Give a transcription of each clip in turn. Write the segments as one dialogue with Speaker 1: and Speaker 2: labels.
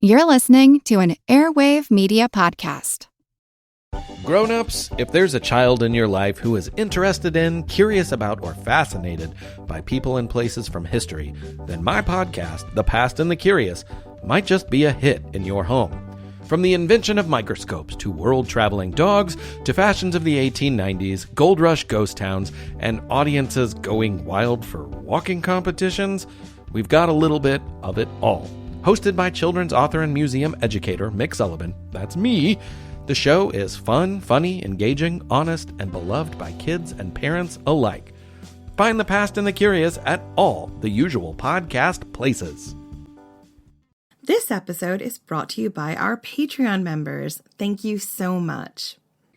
Speaker 1: You're listening to an Airwave Media Podcast.
Speaker 2: Grown-ups, if there's a child in your life who is interested in, curious about, or fascinated by people and places from history, then my podcast, The Past and the Curious, might just be a hit in your home. From the invention of microscopes to world-traveling dogs to fashions of the 1890s, gold rush ghost towns, and audiences going wild for walking competitions, we've got a little bit of it all. Hosted by children's author and museum educator Mick Sullivan, that's me, the show is fun, funny, engaging, honest, and beloved by kids and parents alike. Find The Past and the Curious at all the usual podcast places.
Speaker 3: This episode is brought to you by our Patreon members. Thank you so much.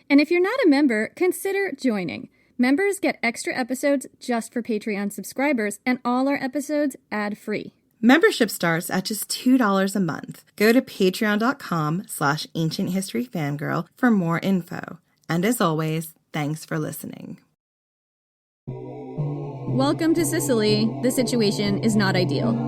Speaker 4: And if you're not a member, consider joining. Members get extra episodes just for Patreon subscribers, and all our episodes ad-free.
Speaker 3: Membership starts at just $2 a month. Go to patreon.com/ancienthistoryfangirl for more info. And as always, thanks for listening.
Speaker 4: Welcome to Sicily. The situation is not ideal.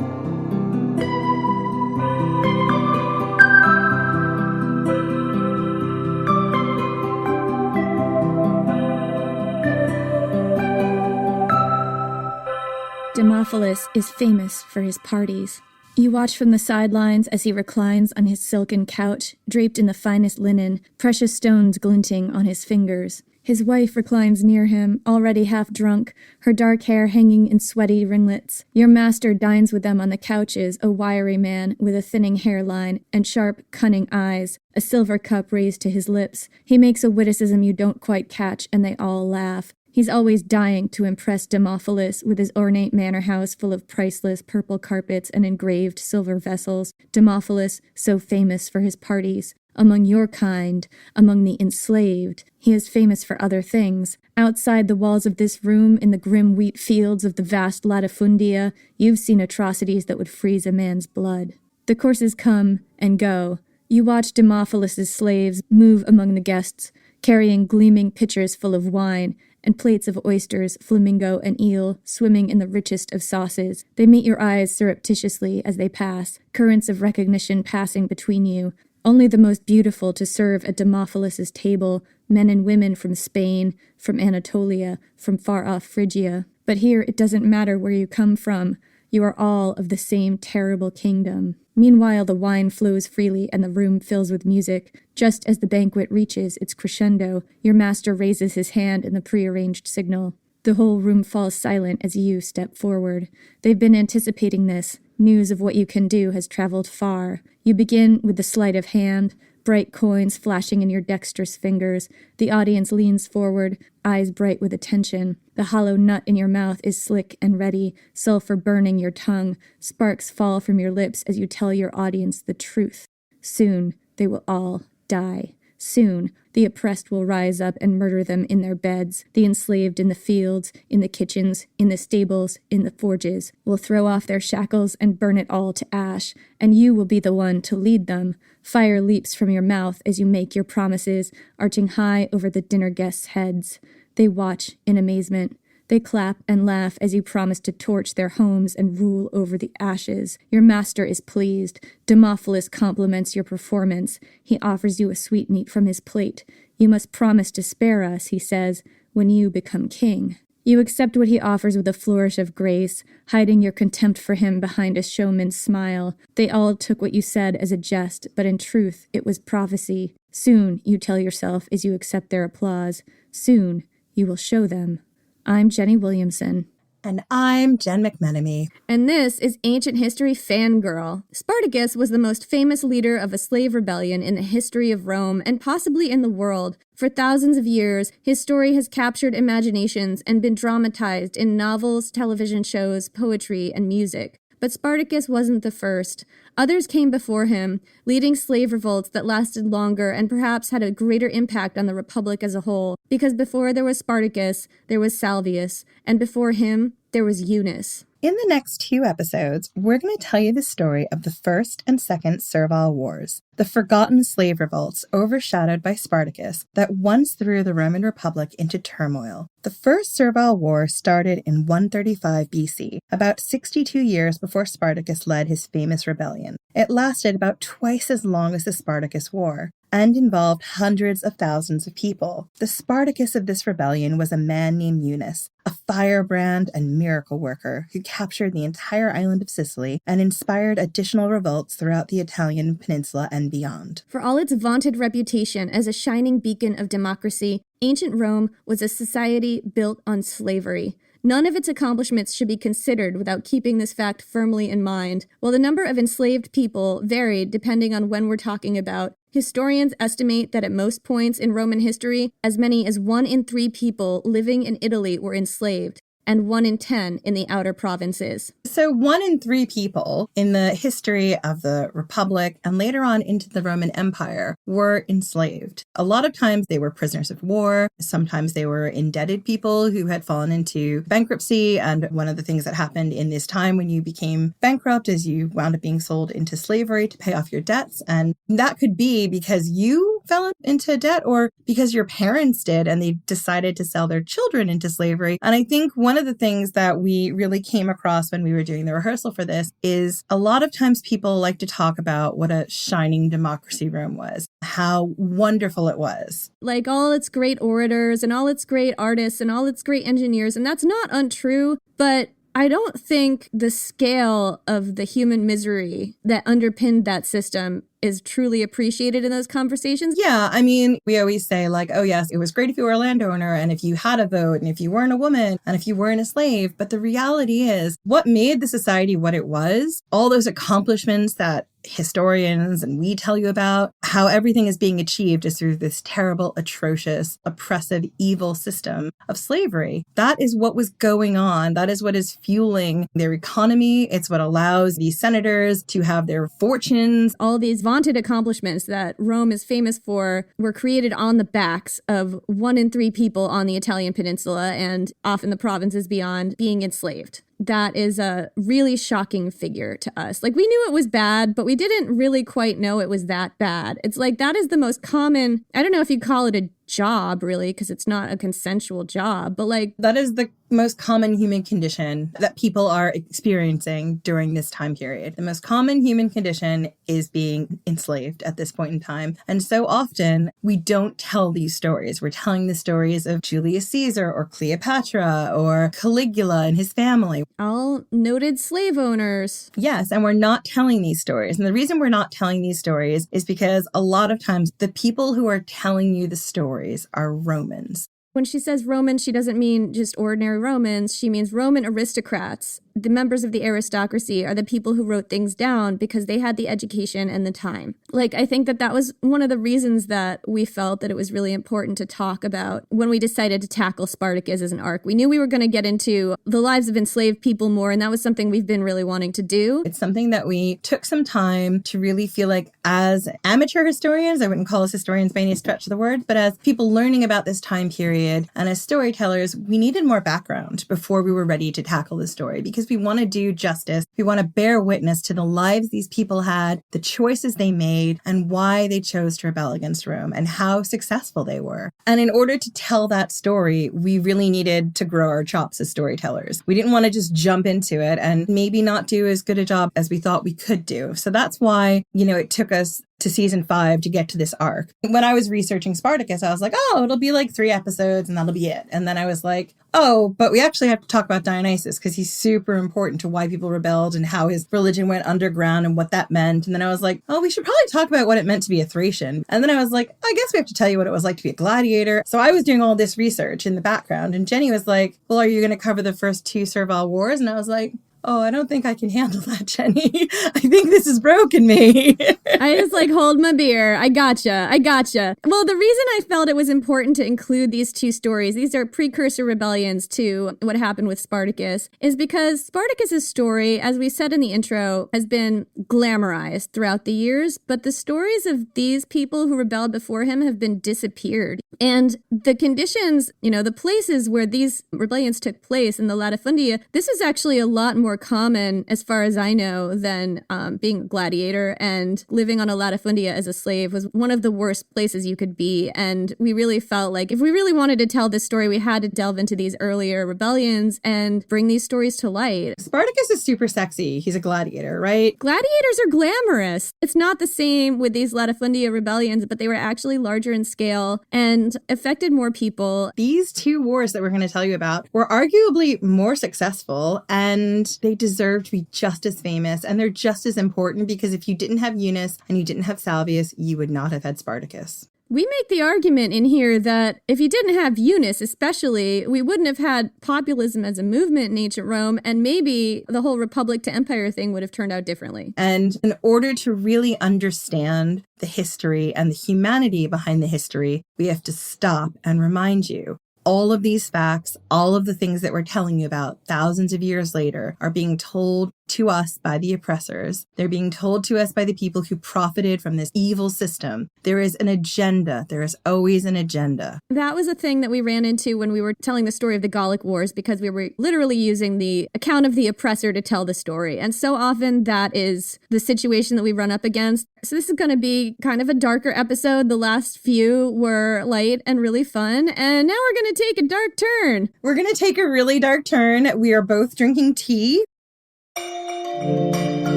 Speaker 4: Demophilus is famous for his parties. You watch from the sidelines as he reclines on his silken couch, draped in the finest linen, precious stones glinting on his fingers. His wife reclines near him, already half drunk, her dark hair hanging in sweaty ringlets. Your master dines with them on the couches, a wiry man with a thinning hairline and sharp, cunning eyes, a silver cup raised to his lips. He makes a witticism you don't quite catch, and they all laugh. He's always dying to impress Demophilus with his ornate manor house full of priceless purple carpets and engraved silver vessels. Demophilus, so famous for his parties. Among your kind, among the enslaved, he is famous for other things. Outside the walls of this room, in the grim wheat fields of the vast latifundia, you've seen atrocities that would freeze a man's blood. The courses come and go. You watch Demophilus's slaves move among the guests, carrying gleaming pitchers full of wine, and plates of oysters, flamingo, and eel, swimming in the richest of sauces. They meet your eyes surreptitiously as they pass, currents of recognition passing between you. Only the most beautiful to serve at Demophilus's table, men and women from Spain, from Anatolia, from far-off Phrygia. But here it doesn't matter where you come from. You are all of the same terrible kingdom. Meanwhile, the wine flows freely and the room fills with music. Just as the banquet reaches its crescendo, your master raises his hand in the prearranged signal. The whole room falls silent as you step forward. They've been anticipating this. News of what you can do has traveled far. You begin with the sleight of hand, bright coins flashing in your dexterous fingers. The audience leans forward, eyes bright with attention. The hollow nut in your mouth is slick and ready, sulfur burning your tongue. Sparks fall from your lips as you tell your audience the truth. Soon, they will all die. Soon, the oppressed will rise up and murder them in their beds. The enslaved in the fields, in the kitchens, in the stables, in the forges, will throw off their shackles and burn it all to ash, and you will be the one to lead them. Fire leaps from your mouth as you make your promises, arching high over the dinner guests' heads. They watch in amazement. They clap and laugh as you promise to torch their homes and rule over the ashes. Your master is pleased. Demophilus compliments your performance. He offers you a sweetmeat from his plate. You must promise to spare us, he says, when you become king. You accept what he offers with a flourish of grace, hiding your contempt for him behind a showman's smile. They all took what you said as a jest, but in truth it was prophecy. Soon, you tell yourself as you accept their applause, soon you will show them. I'm Jenny Williamson.
Speaker 3: And I'm Jen McMenemy.
Speaker 4: And this is Ancient History Fangirl. Spartacus was the most famous leader of a slave rebellion in the history of Rome and possibly in the world. For thousands of years, his story has captured imaginations and been dramatized in novels, television shows, poetry, and music. But Spartacus wasn't the first. Others came before him, leading slave revolts that lasted longer and perhaps had a greater impact on the Republic as a whole, because before there was Spartacus, there was Salvius, and before him, there was Eunus.
Speaker 3: In the next 2 episodes, we're going to tell you the story of the First and Second Servile Wars, the forgotten slave revolts overshadowed by Spartacus that once threw the Roman Republic into turmoil. The First Servile War started in 135 BC, about 62 years before Spartacus led his famous rebellion. It lasted about twice as long as the Spartacus War, and involved hundreds of thousands of people. The Spartacus of this rebellion was a man named Eunus, a firebrand and miracle worker who captured the entire island of Sicily and inspired additional revolts throughout the Italian peninsula and beyond.
Speaker 4: For all its vaunted reputation as a shining beacon of democracy, ancient Rome was a society built on slavery. None of its accomplishments should be considered without keeping this fact firmly in mind. While the number of enslaved people varied depending on when we're talking about, historians estimate that at most points in Roman history, as many as 1 in 3 people living in Italy were enslaved, and 1 in 10 in the outer provinces.
Speaker 3: So 1 in 3 people in the history of the Republic and later on into the Roman Empire were enslaved. A lot of times they were prisoners of war. Sometimes they were indebted people who had fallen into bankruptcy. And one of the things that happened in this time when you became bankrupt is you wound up being sold into slavery to pay off your debts. And that could be because you fell into debt or because your parents did and they decided to sell their children into slavery. And I think one of the things that we really came across when we were doing the rehearsal for this is a lot of times people like to talk about what a shining democracy Rome was, how wonderful it was.
Speaker 4: Like all its great orators and all its great artists and all its great engineers. And that's not untrue, but I don't think the scale of the human misery that underpinned that system is truly appreciated in those conversations.
Speaker 3: Yeah, I mean, we always say like, oh yes, it was great if you were a landowner and if you had a vote and if you weren't a woman and if you weren't a slave. But the reality is what made the society what it was, all those accomplishments that historians and we tell you about, how everything is being achieved is through this terrible, atrocious, oppressive, evil system of slavery. That is what was going on. That is what is fueling their economy. It's what allows these senators to have their fortunes.
Speaker 4: All these vaunted accomplishments that Rome is famous for were created on the backs of 1 in 3 people on the Italian peninsula and off in the provinces beyond being enslaved. That is a really shocking figure to us. Like, we knew it was bad, but we didn't really quite know it was that bad. It's like that is the most common, I don't know if you'd call it a job really, because it's not a consensual job, but like
Speaker 3: that is the most common human condition that people are experiencing during this time period. The most common human condition is being enslaved at this point in time. And so often we don't tell these stories. We're telling the stories of Julius Caesar or Cleopatra or Caligula and his family.
Speaker 4: All noted slave owners.
Speaker 3: Yes, and we're not telling these stories. And the reason we're not telling these stories is because a lot of times the people who are telling you the stories are Romans.
Speaker 4: When she says Romans, she doesn't mean just ordinary Romans. She means Roman aristocrats. The members of the aristocracy are the people who wrote things down because they had the education and the time. Like, I think that was one of the reasons that we felt that it was really important to talk about when we decided to tackle Spartacus as an arc. We knew we were going to get into the lives of enslaved people more, and that was something we've been really wanting to do.
Speaker 3: It's something that we took some time to really feel like as amateur historians, I wouldn't call us historians by any stretch of the word, but as people learning about this time period and as storytellers, we needed more background before we were ready to tackle the story because we want to do justice. We want to bear witness to the lives these people had, the choices they made, and why they chose to rebel against Rome and how successful they were. And in order to tell that story, we really needed to grow our chops as storytellers. We didn't want to just jump into it and maybe not do as good a job as we thought we could do. So that's why, it took us to season 5 to get to this arc. When I was researching Spartacus, I was like, oh, it'll be like 3 episodes and that'll be it. And then I was like, oh, but we actually have to talk about Dionysus because he's super important to why people rebelled and how his religion went underground and what that meant. And then I was like, oh, we should probably talk about what it meant to be a Thracian. And then I was like, I guess we have to tell you what it was like to be a gladiator. So I was doing all this research in the background and Jenny was like, well, are you going to cover the first 2 Servile Wars? And I was like, oh, I don't think I can handle that, Jenny. I think this has broken me.
Speaker 4: I just hold my beer. I gotcha. Well, the reason I felt it was important to include these two stories, these are precursor rebellions to what happened with Spartacus, is because Spartacus's story, as we said in the intro, has been glamorized throughout the years, but the stories of these people who rebelled before him have been disappeared. And the conditions, the places where these rebellions took place in the latifundia, this is actually a lot more common, as far as I know, than being a gladiator, and living on a latifundia as a slave was one of the worst places you could be. And we really felt like if we really wanted to tell this story, we had to delve into these earlier rebellions and bring these stories to light.
Speaker 3: Spartacus is super sexy. He's a gladiator, right?
Speaker 4: Gladiators are glamorous. It's not the same with these latifundia rebellions, but they were actually larger in scale and affected more people.
Speaker 3: These two wars that we're going to tell you about were arguably more successful, and they deserve to be just as famous, and they're just as important, because if you didn't have Eunus and you didn't have Salvius, you would not have had Spartacus.
Speaker 4: We make the argument in here that if you didn't have Eunus, especially, we wouldn't have had populism as a movement in ancient Rome, and maybe the whole republic to empire thing would have turned out differently.
Speaker 3: And in order to really understand the history and the humanity behind the history, we have to stop and remind you. All of these facts, all of the things that we're telling you about thousands of years later are being told to us by the oppressors. They're being told to us by the people who profited from this evil system. There is an agenda. There is always an agenda.
Speaker 4: That was a thing that we ran into when we were telling the story of the Gallic Wars, because we were literally using the account of the oppressor to tell the story. And so often that is the situation that we run up against. So this is going to be kind of a darker episode. The last few were light and really fun. And now we're going to take a dark turn.
Speaker 3: We're going to take a really dark turn. We are both drinking tea.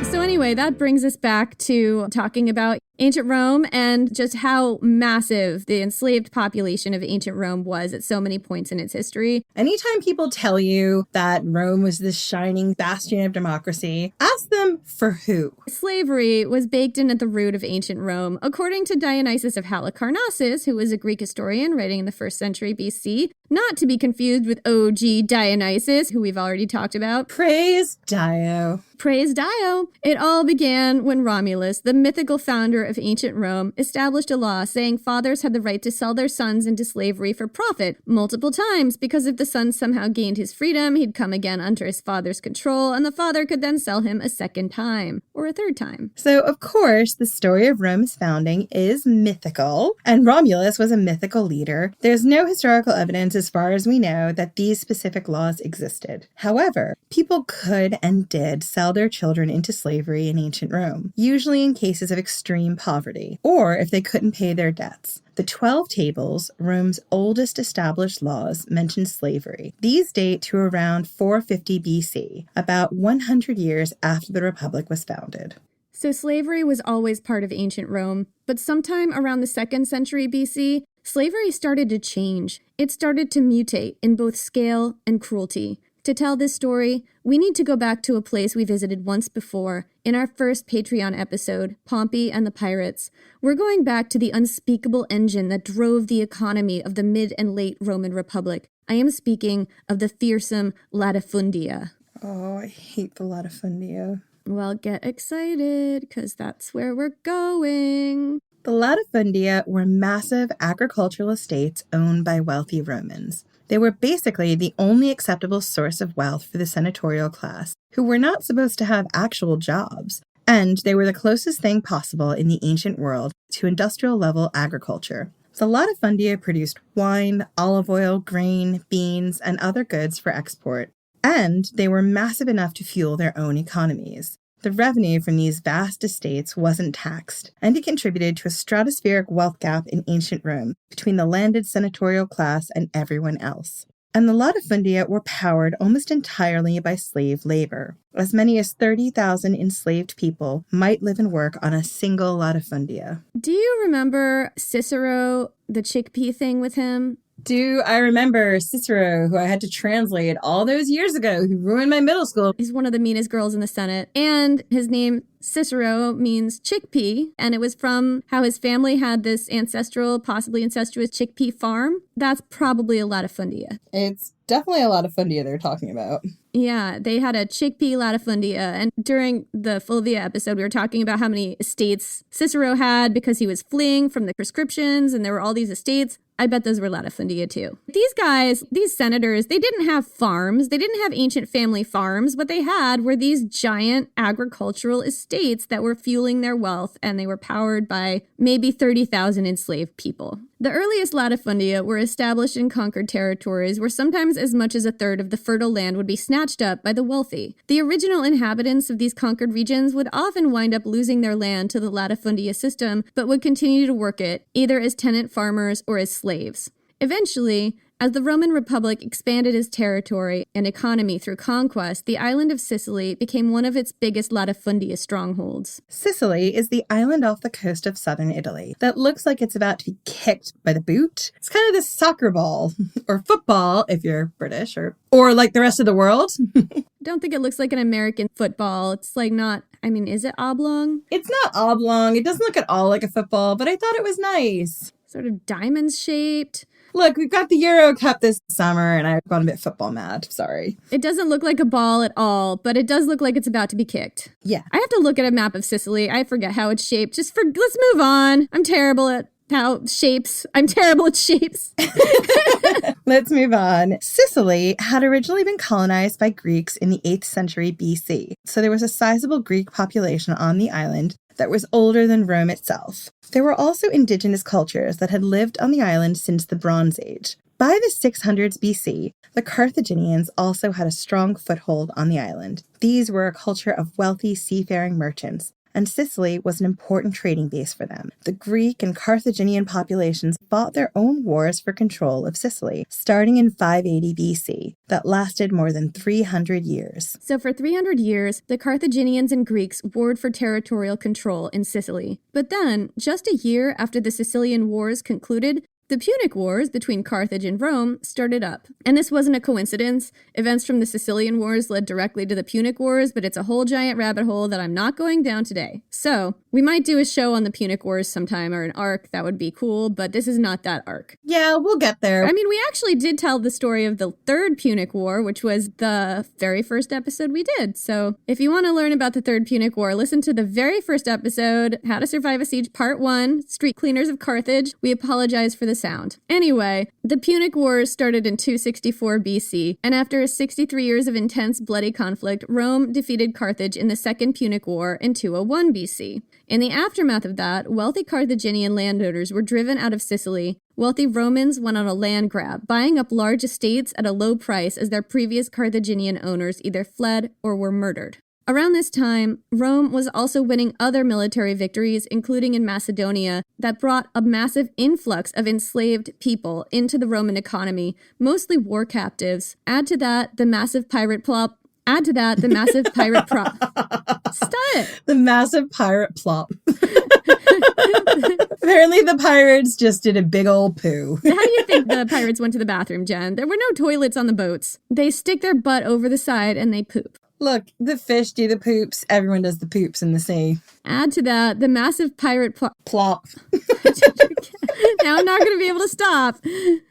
Speaker 4: So anyway, that brings us back to talking about ancient Rome and just how massive the enslaved population of ancient Rome was at so many points in its history.
Speaker 3: Anytime people tell you that Rome was this shining bastion of democracy, ask them for who.
Speaker 4: Slavery was baked in at the root of ancient Rome. According to Dionysius of Halicarnassus, who was a Greek historian writing in the 1st century BC, not to be confused with OG Dionysius, who we've already talked about.
Speaker 3: Praise Dio.
Speaker 4: Praise Dio. It all began when Romulus, the mythical founder of ancient Rome, established a law saying fathers had the right to sell their sons into slavery for profit multiple times, because if the son somehow gained his freedom, he'd come again under his father's control, and the father could then sell him a second time, or a third time.
Speaker 3: So, of course, the story of Rome's founding is mythical, and Romulus was a mythical leader. There's no historical evidence, as far as we know, that these specific laws existed. However, people could and did sell their children into slavery in ancient Rome, usually in cases of extreme poverty, or if they couldn't pay their debts. The 12 Tables, Rome's oldest established laws, mention slavery. These date to around 450 BC, about 100 years after the Republic was founded.
Speaker 4: So slavery was always part of ancient Rome, but sometime around the 2nd century BC, slavery started to change. It started to mutate in both scale and cruelty. To tell this story, we need to go back to a place we visited once before in our first Patreon episode, Pompey and the Pirates. We're going back to the unspeakable engine that drove the economy of the mid and late Roman Republic. I am speaking of the fearsome latifundia.
Speaker 3: Oh, I hate the latifundia.
Speaker 4: Well, get excited, because that's where we're going.
Speaker 3: The latifundia were massive agricultural estates owned by wealthy Romans. They were basically the only acceptable source of wealth for the senatorial class, who were not supposed to have actual jobs, and they were the closest thing possible in the ancient world to industrial-level agriculture. The latifundia produced wine, olive oil, grain, beans, and other goods for export, and they were massive enough to fuel their own economies. The revenue from these vast estates wasn't taxed, and it contributed to a stratospheric wealth gap in ancient Rome between the landed senatorial class and everyone else. And the latifundia were powered almost entirely by slave labor. As many as 30,000 enslaved people might live and work on a single latifundia.
Speaker 4: Do you remember Cicero, the chickpea thing with him?
Speaker 3: Do I remember Cicero, who I had to translate all those years ago, who ruined my middle school?
Speaker 4: He's one of the meanest girls in the Senate. And his name, Cicero, means chickpea. And it was from how his family had this ancestral, possibly incestuous chickpea farm. That's probably a latifundia.
Speaker 3: It's definitely a latifundia they're talking about.
Speaker 4: Yeah, they had a chickpea latifundia. And during the Fulvia episode, we were talking about how many estates Cicero had because he was fleeing from the prescriptions, and there were all these estates. I bet those were latifundia too. These guys, these senators, they didn't have farms. They didn't have ancient family farms. What they had were these giant agricultural estates that were fueling their wealth, and they were powered by maybe 30,000 enslaved people. The earliest latifundia were established in conquered territories where sometimes as much as a third of the fertile land would be snatched up by the wealthy. The original inhabitants of these conquered regions would often wind up losing their land to the latifundia system, but would continue to work it, either as tenant farmers or as slaves. Eventually, as the Roman Republic expanded its territory and economy through conquest, the island of Sicily became one of its biggest latifundia strongholds.
Speaker 3: Sicily is the island off the coast of southern Italy that looks like it's about to be kicked by the boot. It's kind of this soccer ball, or football if you're British, or like the rest of the world.
Speaker 4: Don't think it looks like an American football. It's like not, is it oblong?
Speaker 3: It's not oblong. It doesn't look at all like a football, but I thought it was nice.
Speaker 4: Sort of diamond shaped.
Speaker 3: Look, we've got the Euro Cup this summer, and I've gone a bit football mad. Sorry.
Speaker 4: It doesn't look like a ball at all, but it does look like it's about to be kicked.
Speaker 3: Yeah.
Speaker 4: I have to look at a map of Sicily. I forget how it's shaped. Let's move on. I'm terrible at shapes.
Speaker 3: Let's move on. Sicily had originally been colonized by Greeks in the 8th century BC. So there was a sizable Greek population on the island that was older than Rome itself. There were also indigenous cultures that had lived on the island since the Bronze Age. By the 600s BC, the Carthaginians also had a strong foothold on the island. These were a culture of wealthy seafaring merchants, and Sicily was an important trading base for them. The Greek and Carthaginian populations fought their own wars for control of Sicily, starting in 580 BC, that lasted more than 300 years.
Speaker 4: So for 300 years, the Carthaginians and Greeks warred for territorial control in Sicily. But then, just a year after the Sicilian Wars concluded, the Punic Wars between Carthage and Rome started up. And this wasn't a coincidence. Events from the Sicilian Wars led directly to the Punic Wars, but it's a whole giant rabbit hole that I'm not going down today. So, we might do a show on the Punic Wars sometime, or an arc. That would be cool, but this is not that arc.
Speaker 3: Yeah, we'll get there.
Speaker 4: We actually did tell the story of the Third Punic War, which was the very first episode we did. So, if you want to learn about the Third Punic War, listen to the very first episode, How to Survive a Siege Part 1, Street Cleaners of Carthage. We apologize for the sound. Anyway, the Punic Wars started in 264 BC, and after 63 years of intense bloody conflict, Rome defeated Carthage in the Second Punic War in 201 BC. In the aftermath of that, wealthy Carthaginian landowners were driven out of Sicily. Wealthy Romans went on a land grab, buying up large estates at a low price as their previous Carthaginian owners either fled or were murdered. Around this time, Rome was also winning other military victories, including in Macedonia, that brought a massive influx of enslaved people into the Roman economy, mostly war captives. Add to that the massive pirate plop. Stop it.
Speaker 3: The massive pirate plop. Apparently the pirates just did a big old poo.
Speaker 4: How do you think the pirates went to the bathroom, Jen? There were no toilets on the boats. They stick their butt over the side and they poop.
Speaker 3: Look, the fish do the poops. Everyone does the poops in the sea.
Speaker 4: Add to that the massive pirate
Speaker 3: plop.
Speaker 4: Now I'm not going to be able to stop.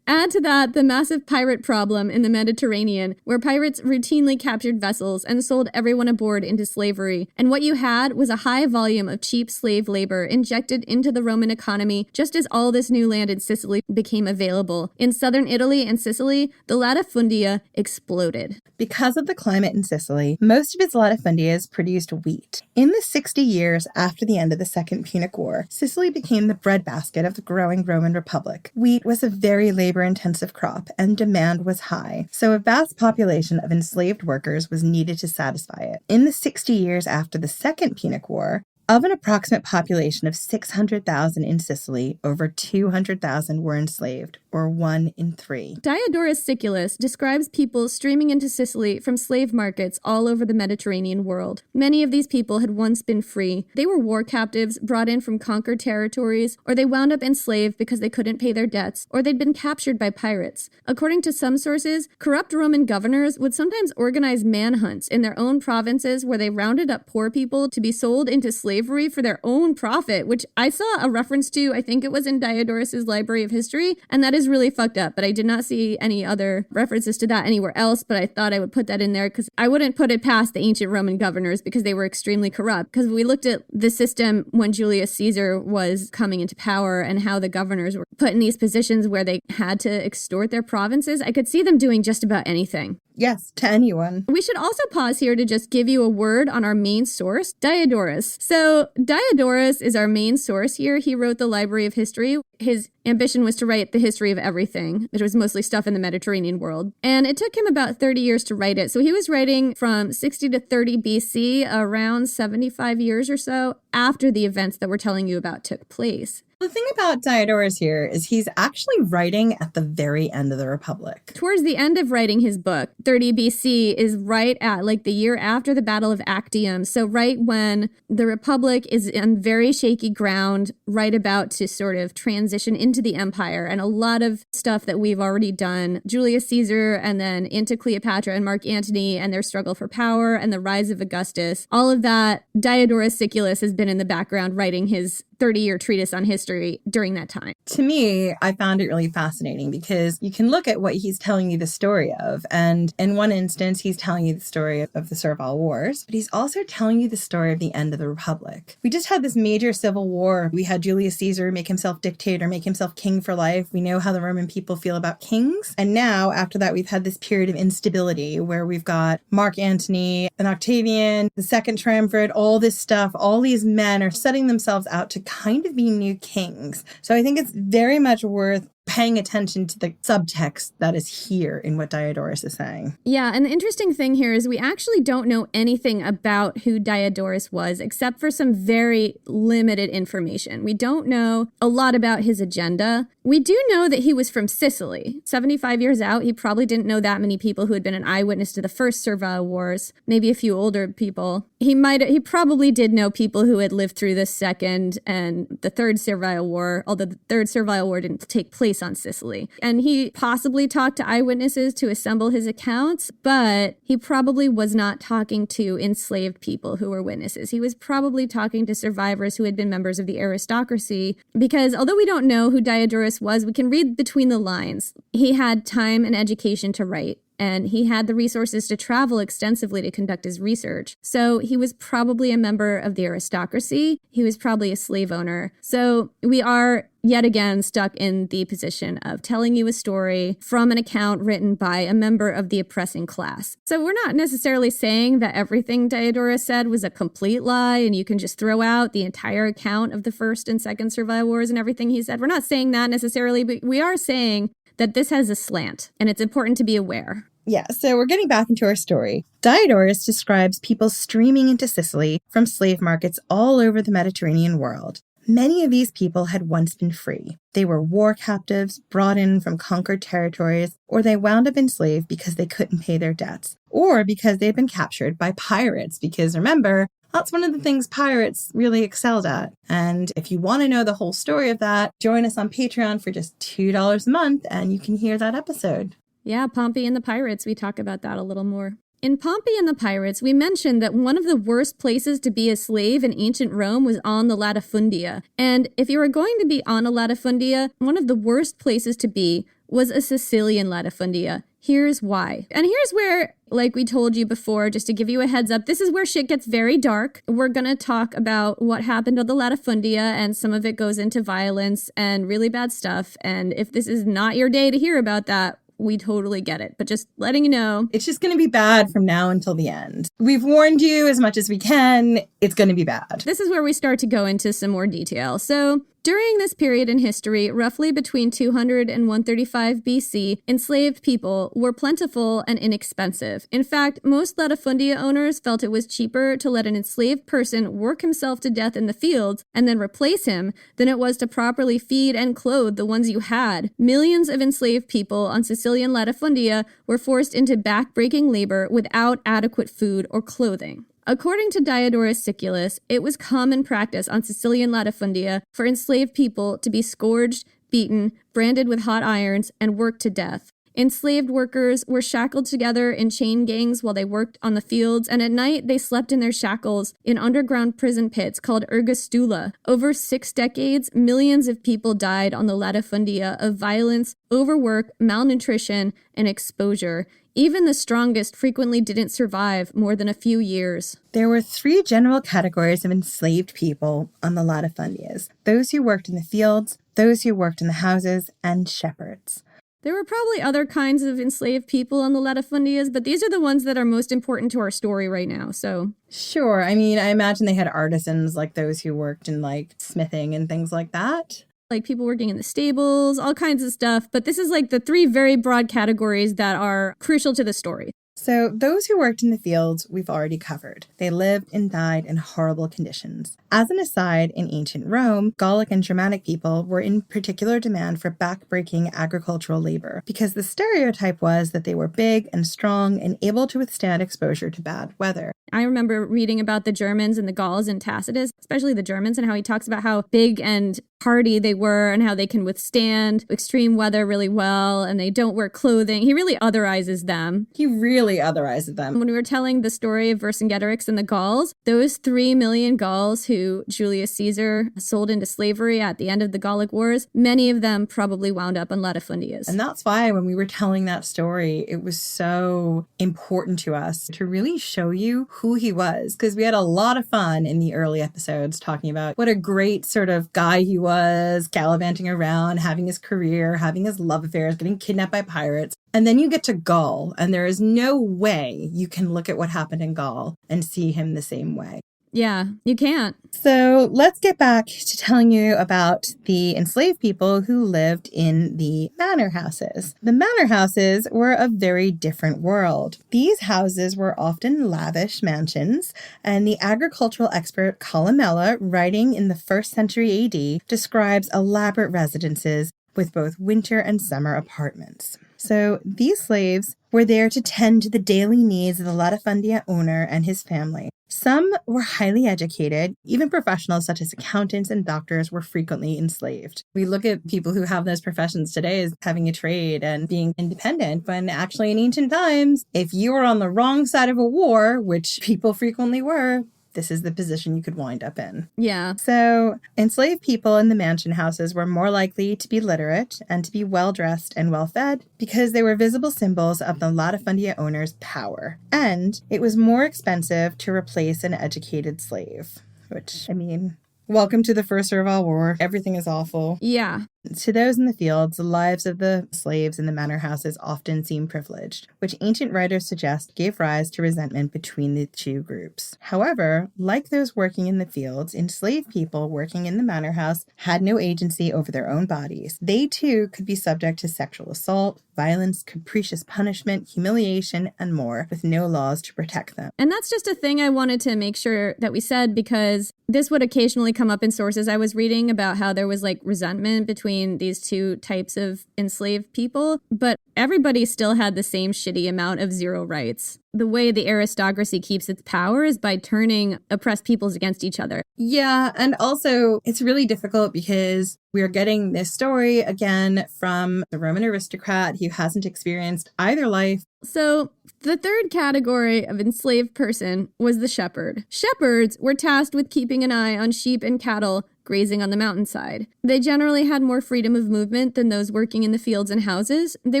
Speaker 4: Add to that the massive pirate problem in the Mediterranean, where pirates routinely captured vessels and sold everyone aboard into slavery. And what you had was a high volume of cheap slave labor injected into the Roman economy just as all this new land in Sicily became available. In southern Italy and Sicily, the latifundia exploded.
Speaker 3: Because of the climate in Sicily, most of its latifundias produced wheat. In the 60 years after the end of the Second Punic War, Sicily became the breadbasket of the growing Roman Republic. Wheat was a very labor-intensive crop, and demand was high, so a vast population of enslaved workers was needed to satisfy it. In the 60 years after the Second Punic War, of an approximate population of 600,000 in Sicily, over 200,000 were enslaved, or 1 in 3.
Speaker 4: Diodorus Siculus describes people streaming into Sicily from slave markets all over the Mediterranean world. Many of these people had once been free. They were war captives brought in from conquered territories, or they wound up enslaved because they couldn't pay their debts, or they'd been captured by pirates. According to some sources, corrupt Roman governors would sometimes organize manhunts in their own provinces where they rounded up poor people to be sold into slavery for their own profit, which I saw a reference to, I think it was in Diodorus's Library of History, and that is really fucked up, but I did not see any other references to that anywhere else, but I thought I would put that in there because I wouldn't put it past the ancient Roman governors because they were extremely corrupt. Because we looked at the system when Julius Caesar was coming into power and how the governors were put in these positions where they had to extort their provinces. I could see them doing just about anything.
Speaker 3: Yes, to anyone.
Speaker 4: We should also pause here to just give you a word on our main source, Diodorus. So Diodorus is our main source here. He wrote the Library of History. His ambition was to write the history of everything, which was mostly stuff in the Mediterranean world. And it took him about 30 years to write it. So he was writing from 60 to 30 BC, around 75 years or so after the events that we're telling you about took place.
Speaker 3: The thing about Diodorus here is he's actually writing at the very end of the Republic.
Speaker 4: Towards the end of writing his book, 30 BC is right at like the year after the Battle of Actium. So right when the Republic is on very shaky ground, right about to sort of transition into the empire. And a lot of stuff that we've already done, Julius Caesar and then into Cleopatra and Mark Antony and their struggle for power and the rise of Augustus, all of that, Diodorus Siculus has been in the background writing his 30-year treatise on history during that time.
Speaker 3: To me, I found it really fascinating because you can look at what he's telling you the story of. And in one instance, he's telling you the story of the Servile Wars, but he's also telling you the story of the end of the Republic. We just had this major civil war. We had Julius Caesar make himself dictator, make himself king for life. We know how the Roman people feel about kings. And now, after that, we've had this period of instability where we've got Mark Antony and Octavian, the Second Triumvirate, all this stuff. All these men are setting themselves out to kind of be new kings. So I think it's very much worth paying attention to the subtext that is here in what Diodorus is saying.
Speaker 4: Yeah, and the interesting thing here is we actually don't know anything about who Diodorus was except for some very limited information. We don't know a lot about his agenda. We do know that he was from Sicily. 75 years out, he probably didn't know that many people who had been an eyewitness to the First Servile Wars, maybe a few older people. He probably did know people who had lived through the Second and the Third Servile War, although the Third Servile War didn't take place on Sicily. And he possibly talked to eyewitnesses to assemble his accounts, but he probably was not talking to enslaved people who were witnesses. He was probably talking to survivors who had been members of the aristocracy, because although we don't know who Diodorus was, we can read between the lines. He had time and education to write, and he had the resources to travel extensively to conduct his research. So he was probably a member of the aristocracy. He was probably a slave owner. So we are yet again stuck in the position of telling you a story from an account written by a member of the oppressing class. So we're not necessarily saying that everything Diodorus said was a complete lie and you can just throw out the entire account of the First and Second Servile Wars and everything he said. We're not saying that necessarily, but we are saying that this has a slant, and it's important to be aware.
Speaker 3: Yeah, so we're getting back into our story. Diodorus describes people streaming into Sicily from slave markets all over the Mediterranean world. Many of these people had once been free. They were war captives brought in from conquered territories, or they wound up enslaved because they couldn't pay their debts, or because they'd been captured by pirates, because remember, that's one of the things pirates really excelled at. And if you want to know the whole story of that, join us on Patreon for just $2 a month and you can hear that episode.
Speaker 4: Yeah, Pompey and the Pirates, we talk about that a little more. In Pompey and the Pirates, we mentioned that one of the worst places to be a slave in ancient Rome was on the latifundia. And if you were going to be on a latifundia, one of the worst places to be was a Sicilian latifundia. Here's why. And here's where, like we told you before, just to give you a heads up, this is where shit gets very dark. We're going to talk about what happened on the latifundia, and some of it goes into violence and really bad stuff. And if this is not your day to hear about that, we totally get it. But just letting you know.
Speaker 3: It's just going to be bad from now until the end. We've warned you as much as we can. It's going to be bad.
Speaker 4: This is where we start to go into some more detail. So During this period in history, roughly between 200 and 135 BC, enslaved people were plentiful and inexpensive. In fact, most latifundia owners felt it was cheaper to let an enslaved person work himself to death in the fields and then replace him than it was to properly feed and clothe the ones you had. Millions of enslaved people on Sicilian latifundia were forced into back-breaking labor without adequate food or clothing. According to Diodorus Siculus, it was common practice on Sicilian latifundia for enslaved people to be scourged, beaten, branded with hot irons, and worked to death. Enslaved workers were shackled together in chain gangs while they worked on the fields, and at night they slept in their shackles in underground prison pits called ergastula. Over 6 decades, millions of people died on the latifundia of violence, overwork, malnutrition, and exposure. Even the strongest frequently didn't survive more than a few years.
Speaker 3: There were 3 general categories of enslaved people on the latifundias: those who worked in the fields, those who worked in the houses, and shepherds.
Speaker 4: There were probably other kinds of enslaved people on the latifundias, but these are the ones that are most important to our story right now, so...
Speaker 3: Sure, I mean, I imagine they had artisans like those who worked in, like, smithing and things like that.
Speaker 4: Like people working in the stables, all kinds of stuff, but this is like the 3 very broad categories that are crucial to the story.
Speaker 3: So those who worked in the fields, we've already covered. They lived and died in horrible conditions. As an aside, in ancient Rome, Gallic and Germanic people were in particular demand for back-breaking agricultural labor because the stereotype was that they were big and strong and able to withstand exposure to bad weather.
Speaker 4: I remember reading about the Germans and the Gauls in Tacitus, especially the Germans, and how he talks about how big and hardy they were and how they can withstand extreme weather really well and they don't wear clothing. He really otherizes them.
Speaker 3: He really otherizes them.
Speaker 4: When we were telling the story of Vercingetorix and the Gauls, those 3 million Gauls who Julius Caesar sold into slavery at the end of the Gallic Wars, many of them probably wound up on latifundias.
Speaker 3: And that's why when we were telling that story, it was so important to us to really show you who he was, because we had a lot of fun in the early episodes talking about what a great sort of guy he was, gallivanting around, having his career, having his love affairs, getting kidnapped by pirates. And then you get to Gaul, and there is no way you can look at what happened in Gaul and see him the same way.
Speaker 4: Yeah, you can't.
Speaker 3: So let's get back to telling you about the enslaved people who lived in the manor houses. The manor houses were a very different world. These houses were often lavish mansions, and the agricultural expert Columella, writing in the 1st century AD, describes elaborate residences with both winter and summer apartments. So these slaves were there to tend to the daily needs of the latifundia owner and his family. Some were highly educated. Even professionals such as accountants and doctors were frequently enslaved. We look at people who have those professions today as having a trade and being independent, when actually in ancient times, if you were on the wrong side of a war, which people frequently were, this is the position you could wind up in.
Speaker 4: Yeah.
Speaker 3: So enslaved people in the mansion houses were more likely to be literate and to be well-dressed and well-fed because they were visible symbols of the latifundia owner's power. And it was more expensive to replace an educated slave, which, I mean, welcome to the First Servile War. Everything is awful.
Speaker 4: Yeah.
Speaker 3: To those in the fields, the lives of the slaves in the manor houses often seem privileged, which ancient writers suggest gave rise to resentment between the 2 groups. However, like those working in the fields, enslaved people working in the manor house had no agency over their own bodies. They too could be subject to sexual assault, violence, capricious punishment, humiliation, and more, with no laws to protect them.
Speaker 4: And that's just a thing I wanted to make sure that we said, because this would occasionally come up in sources I was reading about how there was like resentment between these 2 types of enslaved people, but everybody still had the same shitty amount of 0 rights. The way the aristocracy keeps its power is by turning oppressed peoples against each other.
Speaker 3: Yeah, and also it's really difficult because we're getting this story again from the Roman aristocrat who hasn't experienced either life.
Speaker 4: So the 3rd category of enslaved person was the shepherd. Shepherds were tasked with keeping an eye on sheep and cattle grazing on the mountainside. They generally had more freedom of movement than those working in the fields and houses. They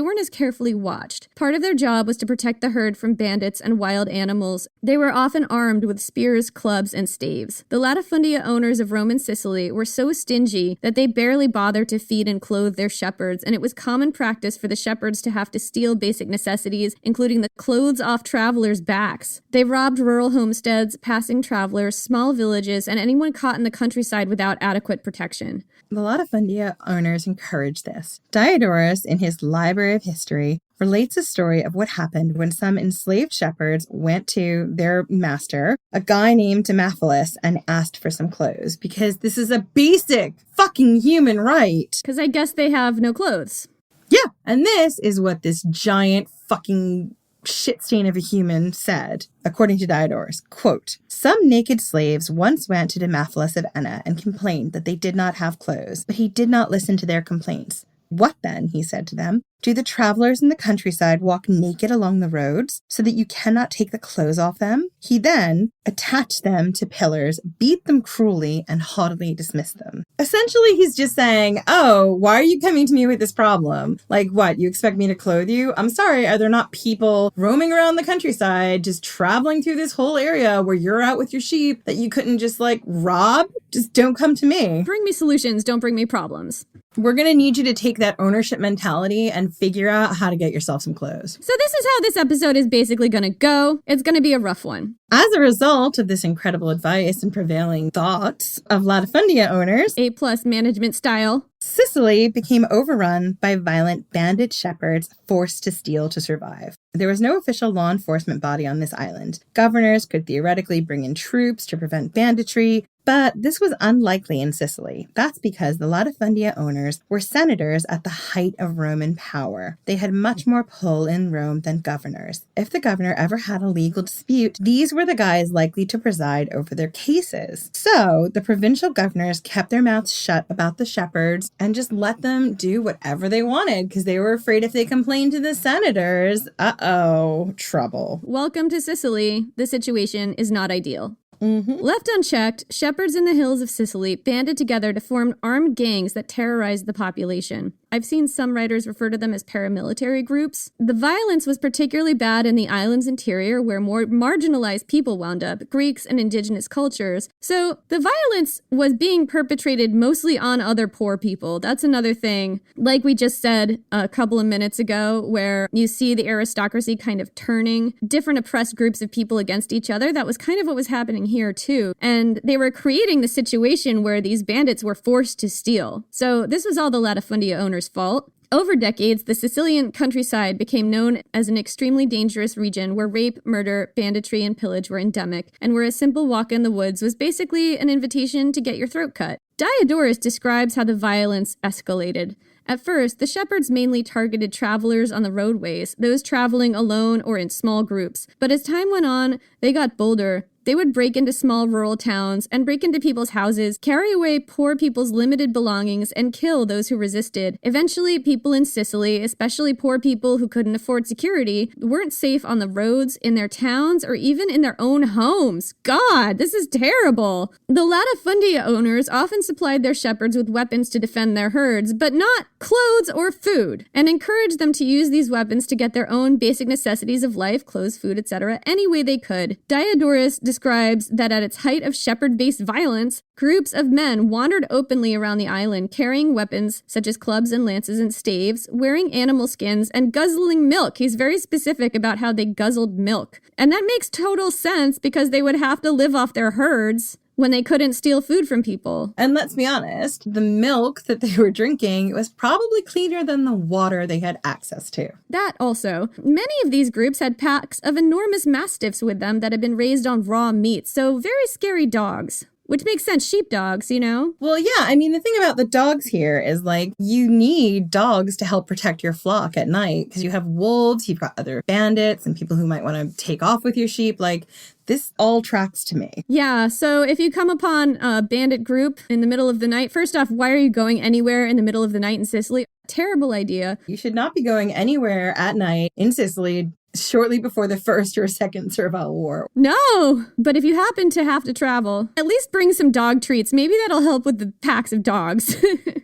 Speaker 4: weren't as carefully watched. Part of their job was to protect the herd from bandits and wild animals. They were often armed with spears, clubs, and staves. The latifundia owners of Roman Sicily were so stingy that they barely bothered to feed and clothe their shepherds, and it was common practice for the shepherds to have to steal basic necessities, including the clothes off travelers' backs. They robbed rural homesteads, passing travelers, small villages, and anyone caught in the countryside without adequate protection.
Speaker 3: The latifundia owners encouraged this. Diodorus, in his Library of History, relates a story of what happened when some enslaved shepherds went to their master, a guy named Demophilus, and asked for some clothes, because this is a basic fucking human right.
Speaker 4: Because I guess they have no clothes.
Speaker 3: Yeah, and this is what this giant fucking shit stain of a human said, according to Diodorus. Quote, "Some naked slaves once went to Demophilus of Enna and complained that they did not have clothes, but he did not listen to their complaints. What then, he said to them, do the travelers in the countryside walk naked along the roads so that you cannot take the clothes off them? He then attached them to pillars, beat them cruelly, and haughtily dismissed them." Essentially, he's just saying, oh, why are you coming to me with this problem? Like, what, you expect me to clothe you? I'm sorry, are there not people roaming around the countryside, just traveling through this whole area where you're out with your sheep that you couldn't just, like, rob? Just don't come to me.
Speaker 4: Bring me solutions, don't bring me problems.
Speaker 3: We're going to need you to take that ownership mentality and figure out how to get yourself some clothes.
Speaker 4: So this is how this episode is basically going to go. It's going to be a rough one.
Speaker 3: As a result of this incredible advice and prevailing thoughts of latifundia owners,
Speaker 4: A+ management style,
Speaker 3: Sicily became overrun by violent bandit shepherds forced to steal to survive. There was no official law enforcement body on this island. Governors could theoretically bring in troops to prevent banditry, but this was unlikely in Sicily. That's because the latifundia owners were senators at the height of Roman power. They had much more pull in Rome than governors. If the governor ever had a legal dispute, these were the guys likely to preside over their cases. So the provincial governors kept their mouths shut about the shepherds and just let them do whatever they wanted because they were afraid if they complained to the senators, trouble.
Speaker 4: Welcome to Sicily. The situation is not ideal. Left unchecked, shepherds in the hills of Sicily banded together to form armed gangs that terrorized the population. I've seen some writers refer to them as paramilitary groups. The violence was particularly bad in the island's interior, where more marginalized people wound up, Greeks and indigenous cultures. So the violence was being perpetrated mostly on other poor people. That's another thing. Like we just said a couple of minutes ago, where you see the aristocracy kind of turning different oppressed groups of people against each other. That was kind of what was happening here too. And they were creating the situation where these bandits were forced to steal. So this was all the latifundia owners' fault. Over decades, the Sicilian countryside became known as an extremely dangerous region where rape, murder, banditry, and pillage were endemic, and where a simple walk in the woods was basically an invitation to get your throat cut. Diodorus describes how the violence escalated. At first, the shepherds mainly targeted travelers on the roadways, those traveling alone or in small groups. But as time went on, they got bolder. They would break into small rural towns and break into people's houses, carry away poor people's limited belongings, and kill those who resisted. Eventually, people in Sicily, especially poor people who couldn't afford security, weren't safe on the roads, in their towns, or even in their own homes. God, this is terrible. The latifundia owners often supplied their shepherds with weapons to defend their herds, but not clothes or food, and encouraged them to use these weapons to get their own basic necessities of life, clothes, food, etc., any way they could. Diodorus describes that at its height of shepherd-based violence, groups of men wandered openly around the island, carrying weapons such as clubs and lances and staves, wearing animal skins, and guzzling milk. He's very specific about how they guzzled milk. And that makes total sense because they would have to live off their herds when they couldn't steal food from people.
Speaker 3: And let's be honest, the milk that they were drinking was probably cleaner than the water they had access to.
Speaker 4: That also. Many of these groups had packs of enormous mastiffs with them that had been raised on raw meat, so very scary dogs. Which makes sense, sheepdogs, you know?
Speaker 3: Well, yeah, I mean, the thing about the dogs here is, like, you need dogs to help protect your flock at night because you have wolves, you've got other bandits and people who might want to take off with your sheep. Like, this all tracks to me.
Speaker 4: Yeah, so if you come upon a bandit group in the middle of the night, first off, why are you going anywhere in the middle of the night in Sicily? Terrible idea.
Speaker 3: You should not be going anywhere at night in Sicily shortly before the First or Second Servile War.
Speaker 4: No, but if you happen to have to travel, at least bring some dog treats. Maybe that'll help with the packs of dogs.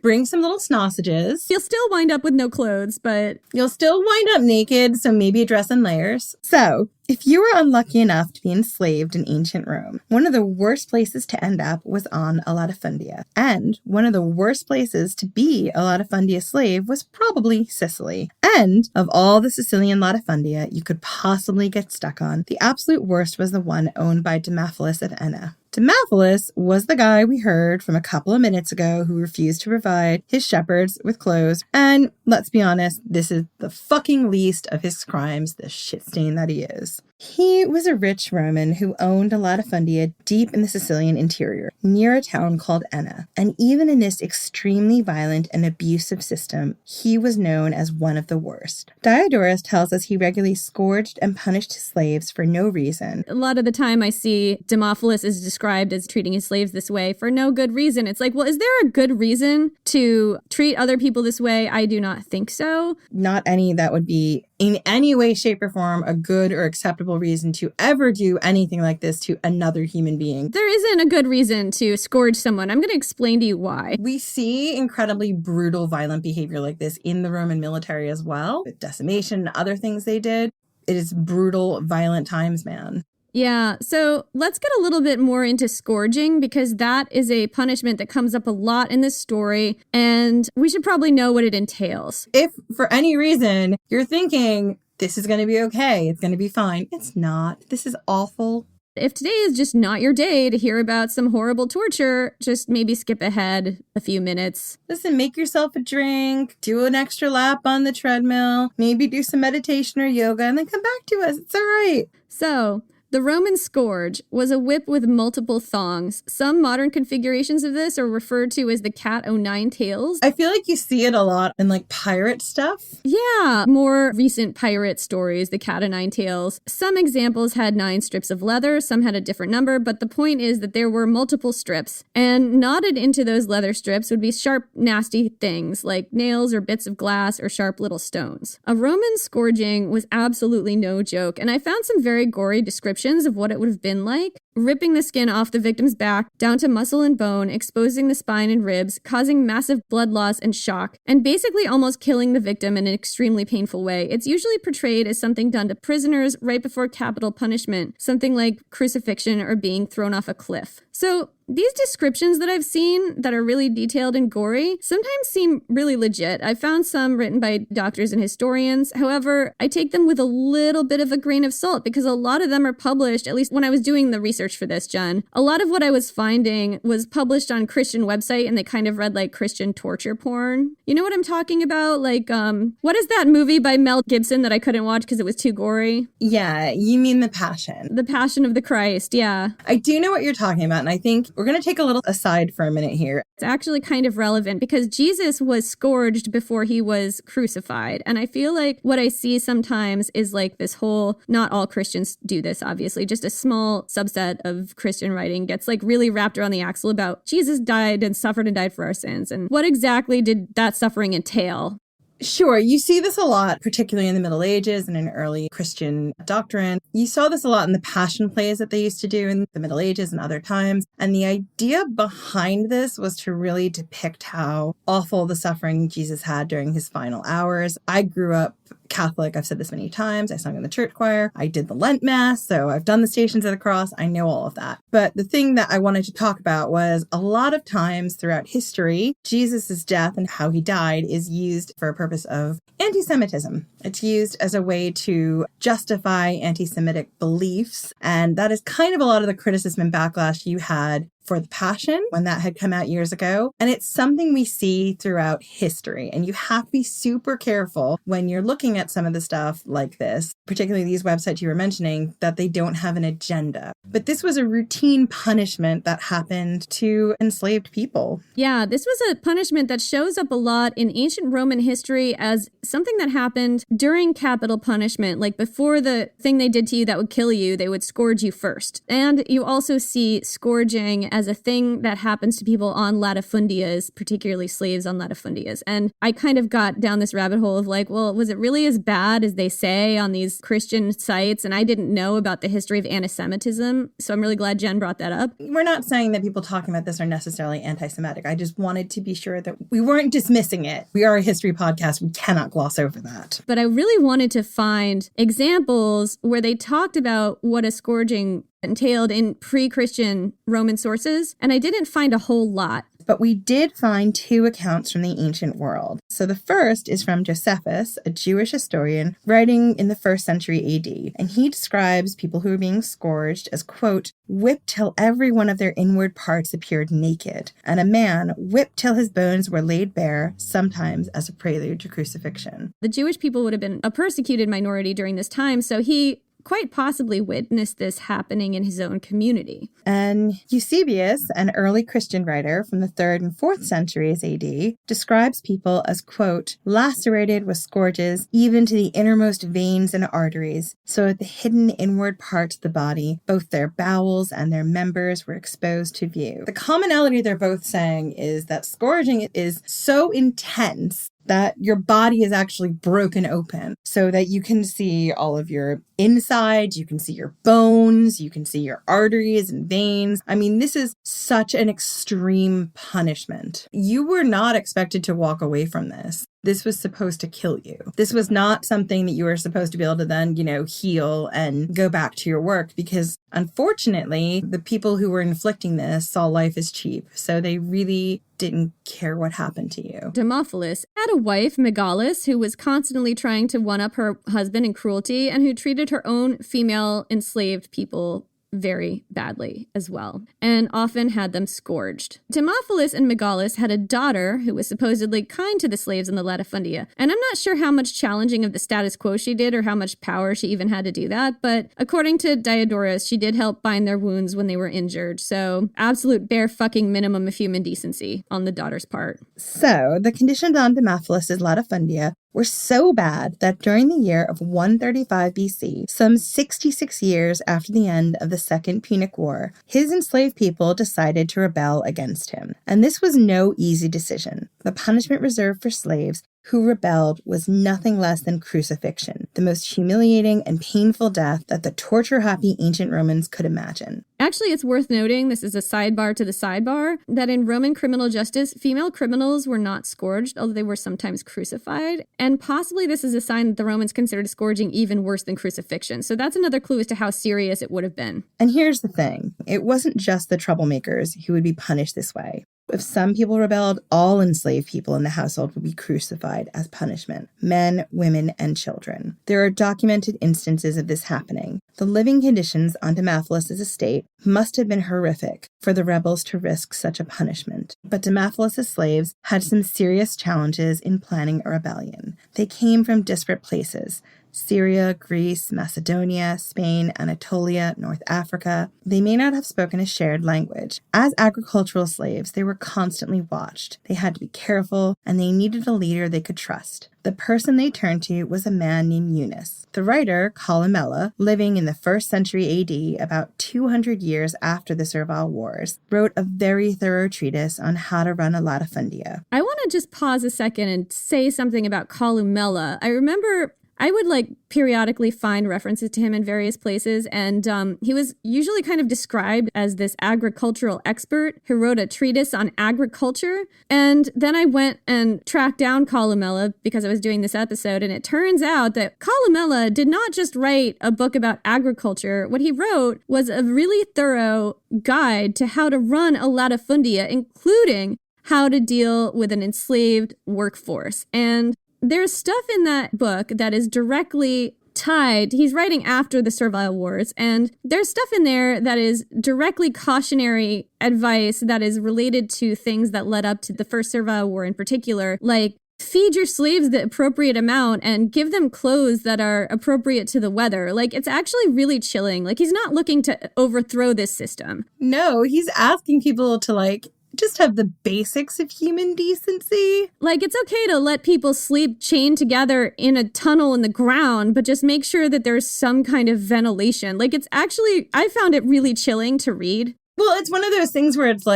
Speaker 3: Bring some little sausages.
Speaker 4: You'll still wind up with no clothes, but
Speaker 3: you'll still wind up naked, so maybe dress in layers. So, If you were unlucky enough to be enslaved in ancient Rome, one of the worst places to end up was on a latifundia. And one of the worst places to be a latifundia slave was probably Sicily. And of all the Sicilian latifundia you could possibly get stuck on, the absolute worst was the one owned by Demophilus of Enna. Demophilus was the guy we heard from a couple of minutes ago who refused to provide his shepherds with clothes. And let's be honest, this is the fucking least of his crimes, the shit stain that he is. He was a rich Roman who owned a latifundia deep in the Sicilian interior, near a town called Enna. And even in this extremely violent and abusive system, he was known as one of the worst. Diodorus tells us he regularly scourged and punished his slaves for no reason.
Speaker 4: A lot of the time I see Demophilus is described as treating his slaves this way for no good reason. It's like, well, is there a good reason to treat other people this way? I do not think so.
Speaker 3: Not any that would be in any way, shape, or form a good or acceptable reason to ever do anything like this to another human being.
Speaker 4: There isn't a good reason to scourge someone. I'm going to explain to you why.
Speaker 3: We see incredibly brutal, violent behavior like this in the Roman military as well, with decimation and other things they did. It is brutal, violent times, man.
Speaker 4: Yeah, so let's get a little bit more into scourging because that is a punishment that comes up a lot in this story, and we should probably know what it entails.
Speaker 3: If for any reason you're thinking, this is going to be okay, it's going to be fine, it's not. This is awful.
Speaker 4: If today is just not your day to hear about some horrible torture, just maybe skip ahead a few minutes.
Speaker 3: Listen, make yourself a drink, do an extra lap on the treadmill, maybe do some meditation or yoga, and then come back to us. It's all right.
Speaker 4: So, the Roman scourge was a whip with multiple thongs. Some modern configurations of this are referred to as the cat o' nine tails.
Speaker 3: I feel like you see it a lot in like pirate stuff.
Speaker 4: Yeah, more recent pirate stories, the cat o' nine tails. Some examples had 9 strips of leather, some had a different number, but the point is that there were multiple strips. And knotted into those leather strips would be sharp, nasty things like nails or bits of glass or sharp little stones. A Roman scourging was absolutely no joke, and I found some very gory descriptions of what it would have been like. Ripping the skin off the victim's back down to muscle and bone, exposing the spine and ribs, causing massive blood loss and shock, and basically almost killing the victim in an extremely painful way. It's usually portrayed as something done to prisoners right before capital punishment, something like crucifixion or being thrown off a cliff. So these descriptions that I've seen that are really detailed and gory sometimes seem really legit. I found some written by doctors and historians. However, I take them with a little bit of a grain of salt because a lot of them are published, at least when I was doing the research for this, Jen. A lot of what I was finding was published on Christian website and they kind of read like Christian torture porn. You know what I'm talking about? Like, what is that movie by Mel Gibson that I couldn't watch because it was too gory?
Speaker 3: Yeah, you mean The Passion.
Speaker 4: The Passion of the Christ, yeah.
Speaker 3: I do know what you're talking about, and I think we're going to take a little aside for a minute here.
Speaker 4: It's actually kind of relevant because Jesus was scourged before he was crucified. And I feel like what I see sometimes is like this whole, not all Christians do this, obviously, just a small subset of Christian writing gets like really wrapped around the axle about Jesus died and suffered and died for our sins. And what exactly did that suffering entail?
Speaker 3: Sure, you see this a lot, particularly in the Middle Ages and in early Christian doctrine. You saw this a lot in the passion plays that they used to do in the Middle Ages and other times. And the idea behind this was to really depict how awful the suffering Jesus had during his final hours. I grew up Catholic. I've said this many times. I sung in the church choir. I did the Lent Mass. So I've done the Stations of the Cross. I know all of that. But the thing that I wanted to talk about was a lot of times throughout history, Jesus's death and how he died is used for a purpose of anti-Semitism. It's used as a way to justify anti-Semitic beliefs. And that is kind of a lot of the criticism and backlash you had for the Passion when that had come out years ago. And it's something we see throughout history. And you have to be super careful when you're looking at some of the stuff like this, particularly these websites you were mentioning, that they don't have an agenda. But this was a routine punishment that happened to enslaved people.
Speaker 4: Yeah, this was a punishment that shows up a lot in ancient Roman history as something that happened during capital punishment. Like before the thing they did to you that would kill you, they would scourge you first. And you also see scourging as a thing that happens to people on latifundias, particularly slaves on latifundias. And I kind of got down this rabbit hole of like, well, was it really as bad as they say on these Christian sites? And I didn't know about the history of anti-Semitism. So I'm really glad Jen brought that up.
Speaker 3: We're not saying that people talking about this are necessarily anti-Semitic. I just wanted to be sure that we weren't dismissing it. We are a history podcast. We cannot gloss over that.
Speaker 4: But I really wanted to find examples where they talked about what a scourging entailed in pre-Christian Roman sources, and I didn't find a whole lot.
Speaker 3: But we did find 2 accounts from the ancient world. So the first is from Josephus, a Jewish historian writing in the 1st century AD. And he describes people who were being scourged as, quote, whipped till every one of their inward parts appeared naked, and a man whipped till his bones were laid bare, sometimes as a prelude to crucifixion.
Speaker 4: The Jewish people would have been a persecuted minority during this time, so he quite possibly witnessed this happening in his own community.
Speaker 3: And Eusebius, an early Christian writer from the 3rd and 4th centuries AD, describes people as, quote, lacerated with scourges even to the innermost veins and arteries, so that the hidden inward parts of the body, both their bowels and their members, were exposed to view. The commonality they're both saying is that scourging is so intense that your body is actually broken open so that you can see all of your insides, you can see your bones, you can see your arteries and veins. I mean, this is such an extreme punishment. You were not expected to walk away from this. This was supposed to kill you. This was not something that you were supposed to be able to then, heal and go back to your work, because unfortunately, the people who were inflicting this saw life as cheap. So they really didn't care what happened to you.
Speaker 4: Demophilus had a wife, Megalis, who was constantly trying to one-up her husband in cruelty and who treated her own female enslaved people very badly as well, and often had them scourged. Demophilus and Megalis had a daughter who was supposedly kind to the slaves in the latifundia, and I'm not sure how much challenging of the status quo she did or how much power she even had to do that, but according to Diodorus, she did help bind their wounds when they were injured, so absolute bare fucking minimum of human decency on the daughter's part.
Speaker 3: So, the conditions on Demophilus' latifundia were so bad that during the year of 135 BC, some 66 years after the end of the Second Punic War, his enslaved people decided to rebel against him. And this was no easy decision. The punishment reserved for slaves who rebelled was nothing less than crucifixion, the most humiliating and painful death that the torture-happy ancient Romans could imagine.
Speaker 4: Actually, it's worth noting, this is a sidebar to the sidebar, that in Roman criminal justice, female criminals were not scourged, although they were sometimes crucified. And possibly this is a sign that the Romans considered scourging even worse than crucifixion. So that's another clue as to how serious it would have been.
Speaker 3: And here's the thing. It wasn't just the troublemakers who would be punished this way. If some people rebelled, all enslaved people in the household would be crucified as punishment. Men, women, and children. There are documented instances of this happening. The living conditions on Demophilus' estate must have been horrific for the rebels to risk such a punishment. But Demophilus' slaves had some serious challenges in planning a rebellion. They came from disparate places. Syria, Greece, Macedonia, Spain, Anatolia, North Africa. They may not have spoken a shared language. As agricultural slaves, they were constantly watched. They had to be careful, and they needed a leader they could trust. The person they turned to was a man named Eunus. The writer, Columella, living in the 1st century AD, about 200 years after the Servile Wars, wrote a very thorough treatise on how to run a latifundia.
Speaker 4: I want to just pause a second and say something about Columella. I remember I would periodically find references to him in various places, and he was usually kind of described as this agricultural expert who wrote a treatise on agriculture. And then I went and tracked down Columella because I was doing this episode, and it turns out that Columella did not just write a book about agriculture. What he wrote was a really thorough guide to how to run a latifundia, including how to deal with an enslaved workforce. And there's stuff in that book that is directly tied. He's writing after the Servile Wars, and there's stuff in there that is directly cautionary advice that is related to things that led up to the First Servile War in particular, like feed your slaves the appropriate amount and give them clothes that are appropriate to the weather. It's actually really chilling. He's not looking to overthrow this system.
Speaker 3: No, he's asking people to just have the basics of human decency.
Speaker 4: It's okay to let people sleep chained together in a tunnel in the ground, but just make sure that there's some kind of ventilation. It's actually, I found it really chilling to read.
Speaker 3: Well, it's one of those things where it's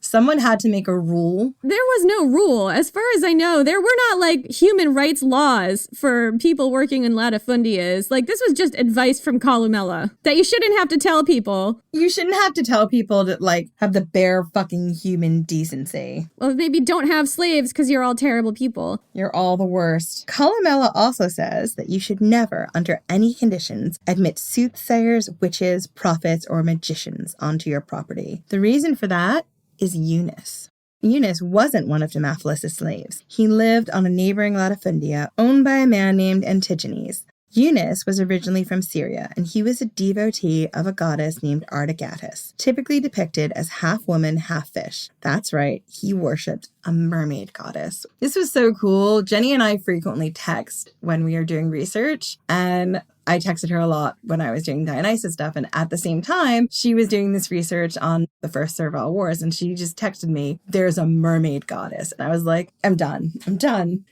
Speaker 3: Someone had to make a rule.
Speaker 4: There was no rule. As far as I know, there were not like human rights laws for people working in latifundias. Like this was just advice from Columella that you shouldn't have to tell people.
Speaker 3: You shouldn't have to tell people to like have the bare fucking human decency.
Speaker 4: Well, maybe don't have slaves because you're all terrible people.
Speaker 3: You're all the worst. Columella also says that you should never, under any conditions, admit soothsayers, witches, prophets, or magicians onto your property. The reason for that is Eunus. Eunus wasn't one of Damophilus's slaves. He lived on a neighboring latifundia owned by a man named Antigenes. Eunus was originally from Syria, and he was a devotee of a goddess named Artagatus, typically depicted as half woman, half fish. That's right, he worshipped a mermaid goddess. This was so cool. Jenny and I frequently text when we are doing research, and I texted her a lot when I was doing Dionysus stuff, and at the same time, she was doing this research on the First Servile Wars, and she just texted me, there's a mermaid goddess. And I was like, I'm done.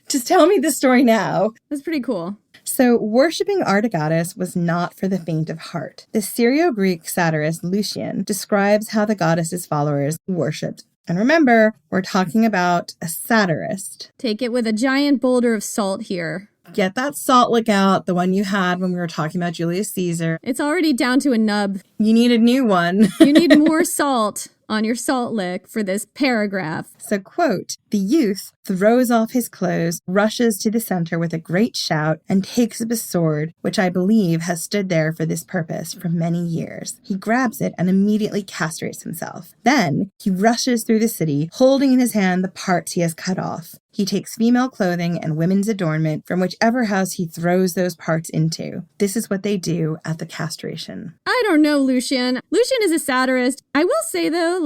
Speaker 3: Just tell me the story now.
Speaker 4: That's pretty cool.
Speaker 3: So, worshipping Artagatus was not for the faint of heart. The Syro-Greek satirist Lucian describes how the goddess's followers worshipped. And remember, we're talking about a satirist.
Speaker 4: Take it with a giant boulder of salt here.
Speaker 3: Get that salt lick out, the one you had when we were talking about Julius Caesar.
Speaker 4: It's already down to a nub.
Speaker 3: You need a new one.
Speaker 4: You need more salt on your salt lick for this paragraph.
Speaker 3: So, quote, the youth throws off his clothes, rushes to the center with a great shout, and takes up a sword, which I believe has stood there for this purpose for many years. He grabs it and immediately castrates himself. Then he rushes through the city, holding in his hand the parts he has cut off. He takes female clothing and women's adornment from whichever house he throws those parts into. This is what they do at the castration.
Speaker 4: I don't know, Lucian. Lucian is a satirist. I will say, though,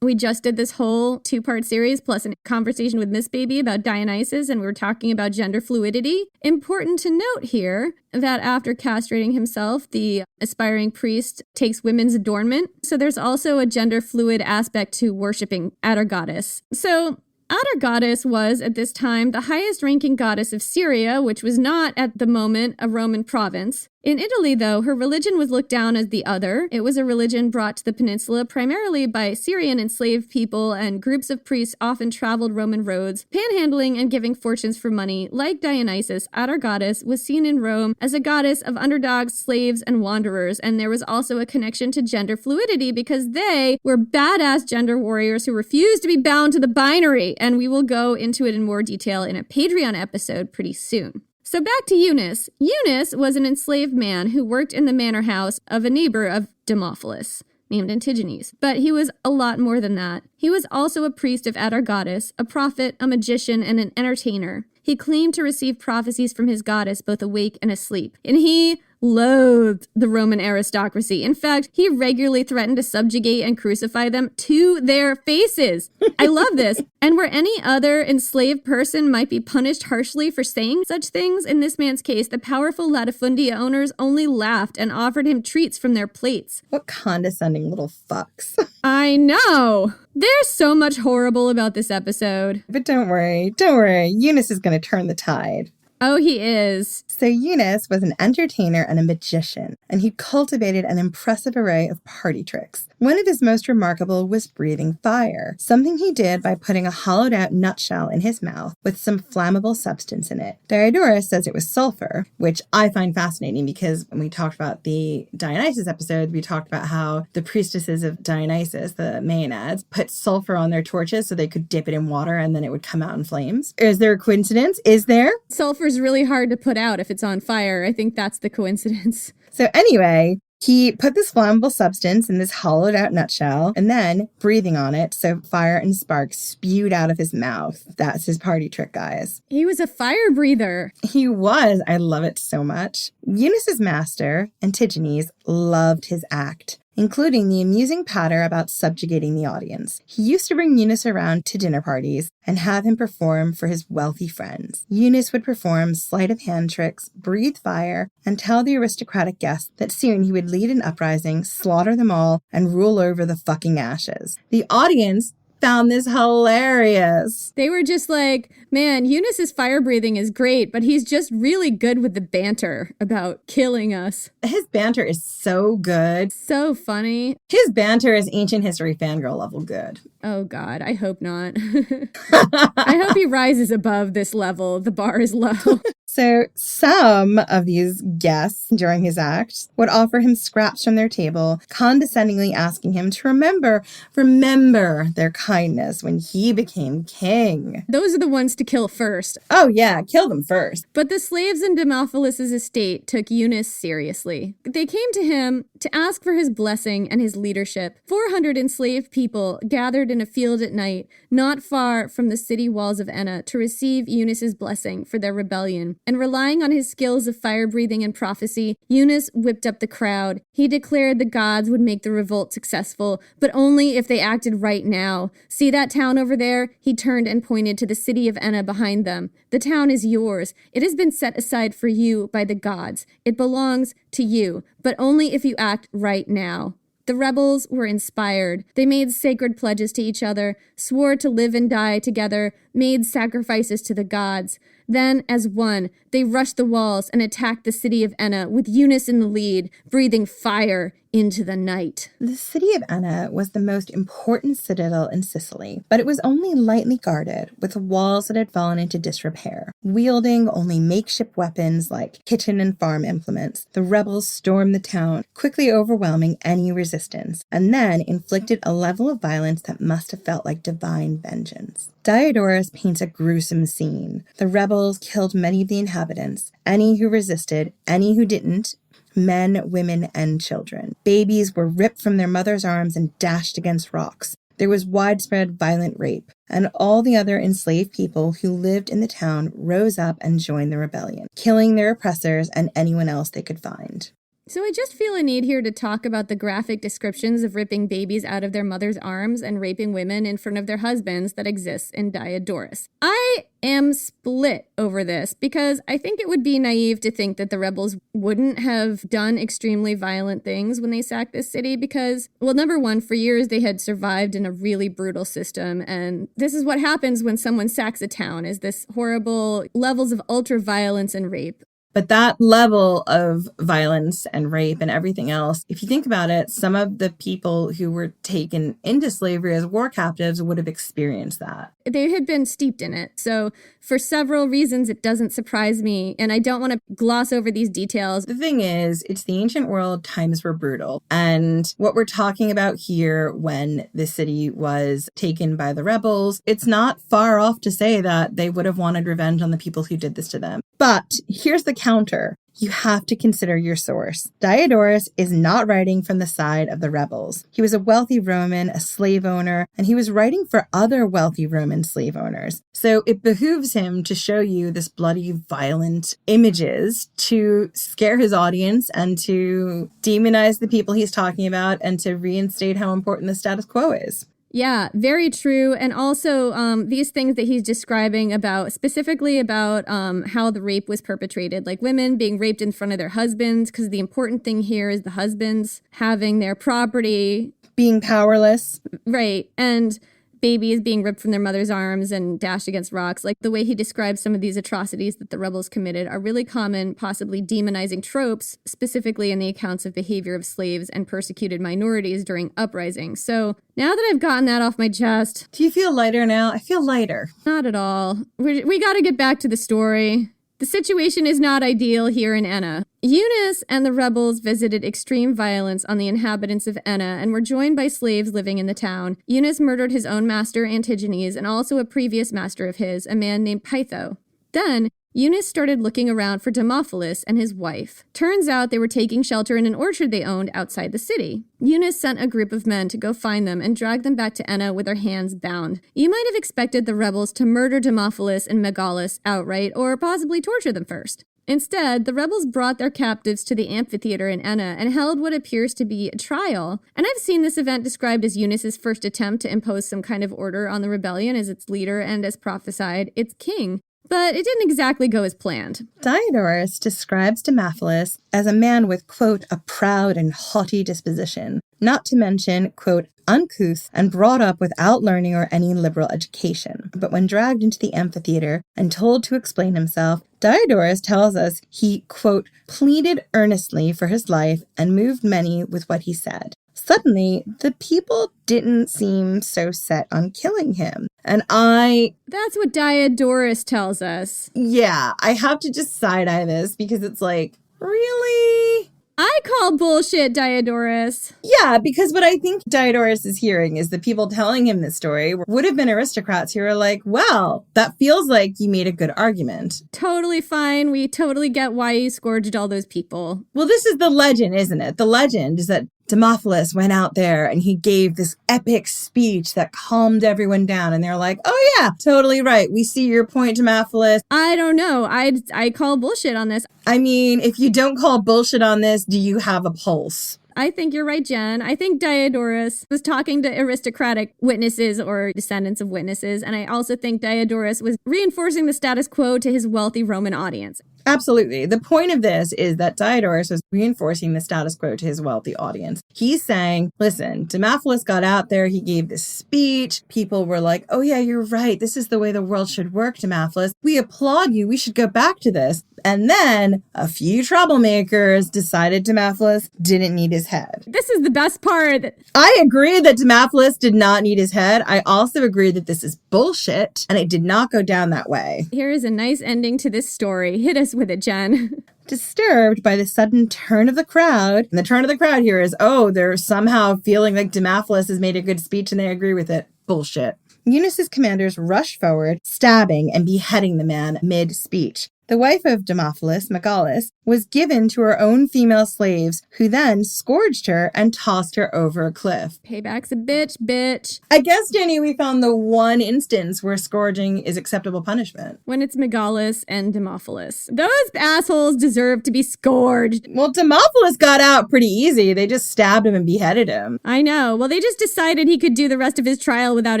Speaker 4: we just did this whole 2-part series plus a conversation with Miss Baby about Dionysus, and we were talking about gender fluidity. Important to note here that after castrating himself, the aspiring priest takes women's adornment. So there's also a gender fluid aspect to worshipping Atargatis. So Atargatis was, at this time, the highest-ranking goddess of Syria, which was not, at the moment, a Roman province. In Italy, though, her religion was looked down as the other. It was a religion brought to the peninsula primarily by Syrian enslaved people, and groups of priests often traveled Roman roads, panhandling and giving fortunes for money. Like Dionysus, Atargatis was seen in Rome as a goddess of underdogs, slaves, and wanderers, and there was also a connection to gender fluidity because they were badass gender warriors who refused to be bound to the binary, and we will go into it in more detail in a Patreon episode pretty soon. So back to Eunus. Eunus was an enslaved man who worked in the manor house of a neighbor of Damophilus, named Antigenes. But he was a lot more than that. He was also a priest of Atargatis, a prophet, a magician, and an entertainer. He claimed to receive prophecies from his goddess both awake and asleep. And he loathed the Roman aristocracy. In fact, he regularly threatened to subjugate and crucify them to their faces. I love this. And where any other enslaved person might be punished harshly for saying such things, in this man's case, the powerful latifundia owners only laughed and offered him treats from their plates.
Speaker 3: What condescending little fucks.
Speaker 4: I know. There's so much horrible about this episode.
Speaker 3: But don't worry. Eunus is going to turn the tide.
Speaker 4: Oh, he is.
Speaker 3: So Eunus was an entertainer and a magician, and he cultivated an impressive array of party tricks. One of his most remarkable was breathing fire, something he did by putting a hollowed-out nutshell in his mouth with some flammable substance in it. Diodorus says it was sulfur, which I find fascinating because when we talked about the Dionysus episode, we talked about how the priestesses of Dionysus, the Maenads, put sulfur on their torches so they could dip it in water and then it would come out in flames. Is there a coincidence? Is there?
Speaker 4: Sulfur is really hard to put out if it's on fire. I think that's the coincidence.
Speaker 3: So anyway, he put this flammable substance in this hollowed out nutshell and then breathing on it so fire and sparks spewed out of his mouth. That's his party trick, guys.
Speaker 4: He was a fire breather.
Speaker 3: He was. I love it so much. Eunus's master, Antigenes, loved his act, including the amusing patter about subjugating the audience. He used to bring Eunus around to dinner parties and have him perform for his wealthy friends. Eunus would perform sleight of hand tricks, breathe fire, and tell the aristocratic guests that soon he would lead an uprising, slaughter them all, and rule over the fucking ashes. The audience found this hilarious.
Speaker 4: They were just like, man, Eunus's fire breathing is great, but he's just really good with the banter about killing us.
Speaker 3: His banter is so good.
Speaker 4: So funny.
Speaker 3: His banter is ancient history fangirl level good.
Speaker 4: Oh, God, I hope not. I hope he rises above this level. The bar is low.
Speaker 3: So some of these guests during his act would offer him scraps from their table, condescendingly asking him to remember their kindness when he became king.
Speaker 4: Those are the ones to kill first.
Speaker 3: Oh yeah, kill them first.
Speaker 4: But the slaves in Damophilus's estate took Eunus seriously. They came to him to ask for his blessing and his leadership. 400 enslaved people gathered in a field at night, not far from the city walls of Enna, to receive Eunus's blessing for their rebellion. And relying on his skills of fire-breathing and prophecy, Eunus whipped up the crowd. He declared the gods would make the revolt successful, but only if they acted right now. See that town over there? He turned and pointed to the city of Enna behind them. The town is yours. It has been set aside for you by the gods. It belongs to you, but only if you act right now. The rebels were inspired. They made sacred pledges to each other, swore to live and die together, made sacrifices to the gods. Then, as one, they rushed the walls and attacked the city of Enna, with Eunus in the lead, breathing fire into the night.
Speaker 3: The city of Enna was the most important citadel in Sicily, but it was only lightly guarded, with walls that had fallen into disrepair. Wielding only makeshift weapons like kitchen and farm implements, the rebels stormed the town, quickly overwhelming any resistance, and then inflicted a level of violence that must have felt like divine vengeance. Diodorus paints a gruesome scene. The rebels killed many of the inhabitants, any who resisted, any who didn't, men, women, and children. Babies were ripped from their mothers' arms and dashed against rocks. There was widespread violent rape, and all the other enslaved people who lived in the town rose up and joined the rebellion, killing their oppressors and anyone else they could find.
Speaker 4: So I just feel a need here to talk about the graphic descriptions of ripping babies out of their mother's arms and raping women in front of their husbands that exists in Diodorus. I am split over this because I think it would be naive to think that the rebels wouldn't have done extremely violent things when they sacked this city because, well, number one, for years they had survived in a really brutal system, and this is what happens when someone sacks a town, is this horrible levels of ultra-violence and rape.
Speaker 3: But that level of violence and rape and everything else, if you think about it, some of the people who were taken into slavery as war captives would have experienced that.
Speaker 4: They had been steeped in it. So for several reasons, it doesn't surprise me. And I don't want to gloss over these details.
Speaker 3: The thing is, it's the ancient world, times were brutal. And what we're talking about here when the city was taken by the rebels, it's not far off to say that they would have wanted revenge on the people who did this to them. But here's the counter. You have to consider your source. Diodorus is not writing from the side of the rebels. He was a wealthy Roman, a slave owner, and he was writing for other wealthy Roman slave owners. So it behooves him to show you this bloody, violent images to scare his audience and to demonize the people he's talking about and to reinstate how important the status quo is.
Speaker 4: Yeah, very true. And also these things that he's describing about, specifically about how the rape was perpetrated, like women being raped in front of their husbands, because the important thing here is the husbands having their property.
Speaker 3: Being powerless.
Speaker 4: Right. And babies being ripped from their mother's arms and dashed against rocks. Like the way he describes some of these atrocities that the rebels committed are really common, possibly demonizing tropes, specifically in the accounts of behavior of slaves and persecuted minorities during uprisings. So now that I've gotten that off my chest.
Speaker 3: Do you feel lighter now? I feel lighter.
Speaker 4: Not at all. We got to get back to the story. The situation is not ideal here in Enna. Eunus and the rebels visited extreme violence on the inhabitants of Enna and were joined by slaves living in the town. Eunus murdered his own master Antigenes and also a previous master of his, a man named Pytho. Then, Eunus started looking around for Damophilus and his wife. Turns out they were taking shelter in an orchard they owned outside the city. Eunus sent a group of men to go find them and drag them back to Enna with their hands bound. You might have expected the rebels to murder Damophilus and Megalus outright, or possibly torture them first. Instead, the rebels brought their captives to the amphitheater in Enna and held what appears to be a trial. And I've seen this event described as Eunus's first attempt to impose some kind of order on the rebellion as its leader and, as prophesied, its king. but it didn't exactly go as planned.
Speaker 3: Diodorus describes Demophilus as a man with, quote, a proud and haughty disposition, not to mention, quote, uncouth and brought up without learning or any liberal education. But when dragged into the amphitheater and told to explain himself, Diodorus tells us he, quote, pleaded earnestly for his life and moved many with what he said. Suddenly, the people didn't seem so set on killing him. And
Speaker 4: That's what Diodorus tells us.
Speaker 3: Yeah, I have to just side-eye this because it's like, really?
Speaker 4: I call bullshit, Diodorus.
Speaker 3: Yeah, because what I think Diodorus is hearing is the people telling him this story would have been aristocrats who are like, well, that feels like you made a good argument.
Speaker 4: Totally fine. We totally get why you scourged all those people.
Speaker 3: Well, this is the legend, isn't it? The legend is that Demophilus went out there and he gave this epic speech that calmed everyone down. And they're like, oh yeah, totally right. We see your point, Demophilus.
Speaker 4: I don't know. I call bullshit on this.
Speaker 3: I mean, if you don't call bullshit on this, do you have a pulse?
Speaker 4: I think you're right, Jen. I think Diodorus was talking to aristocratic witnesses or descendants of witnesses. And I also think Diodorus was reinforcing the status quo to his wealthy Roman audience.
Speaker 3: Absolutely. The point of this is that Diodorus was reinforcing the status quo to his wealthy audience. He's saying, listen, Demophilus got out there, he gave this speech. People were like, oh yeah, you're right. This is the way the world should work, Demophilus. We applaud you. We should go back to this. And then a few troublemakers decided Demophilus didn't need his head.
Speaker 4: This is the best part.
Speaker 3: I agree that Demophilus did not need his head. I also agree that this is bullshit and it did not go down that way.
Speaker 4: Here is a nice ending to this story. Hit us with it, Jen.
Speaker 3: Disturbed by the sudden turn of the crowd. And the turn of the crowd here is, oh, they're somehow feeling like Demophilus has made a good speech and they agree with it. Bullshit. Eunus's commanders rush forward, stabbing and beheading the man mid-speech. The wife of Demophilus, Megalis, was given to her own female slaves, who then scourged her and tossed her over a cliff.
Speaker 4: Payback's a bitch.
Speaker 3: I guess, Jenny, we found the one instance where scourging is acceptable punishment.
Speaker 4: When it's Megalis and Demophilus. Those assholes deserve to be scourged.
Speaker 3: Well, Demophilus got out pretty easy. They just stabbed him and beheaded him.
Speaker 4: I know. Well, they just decided he could do the rest of his trial without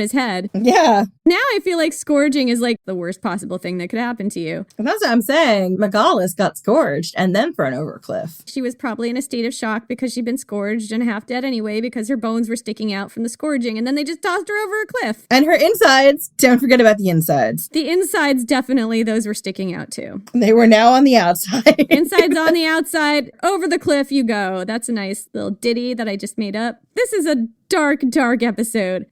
Speaker 4: his head.
Speaker 3: Yeah.
Speaker 4: Now I feel like scourging is like the worst possible thing that could happen to you.
Speaker 3: And that's what I'm saying. Megalis got scourged and then thrown over a cliff.
Speaker 4: She was probably in a state of shock because she'd been scourged and half dead anyway because her bones were sticking out from the scourging, and then they just tossed her over a cliff.
Speaker 3: And her insides, don't forget about the insides.
Speaker 4: The insides, definitely, those were sticking out too.
Speaker 3: They were now on the outside.
Speaker 4: Insides on the outside, over the cliff you go. That's a nice little ditty that I just made up. This is a dark, dark episode.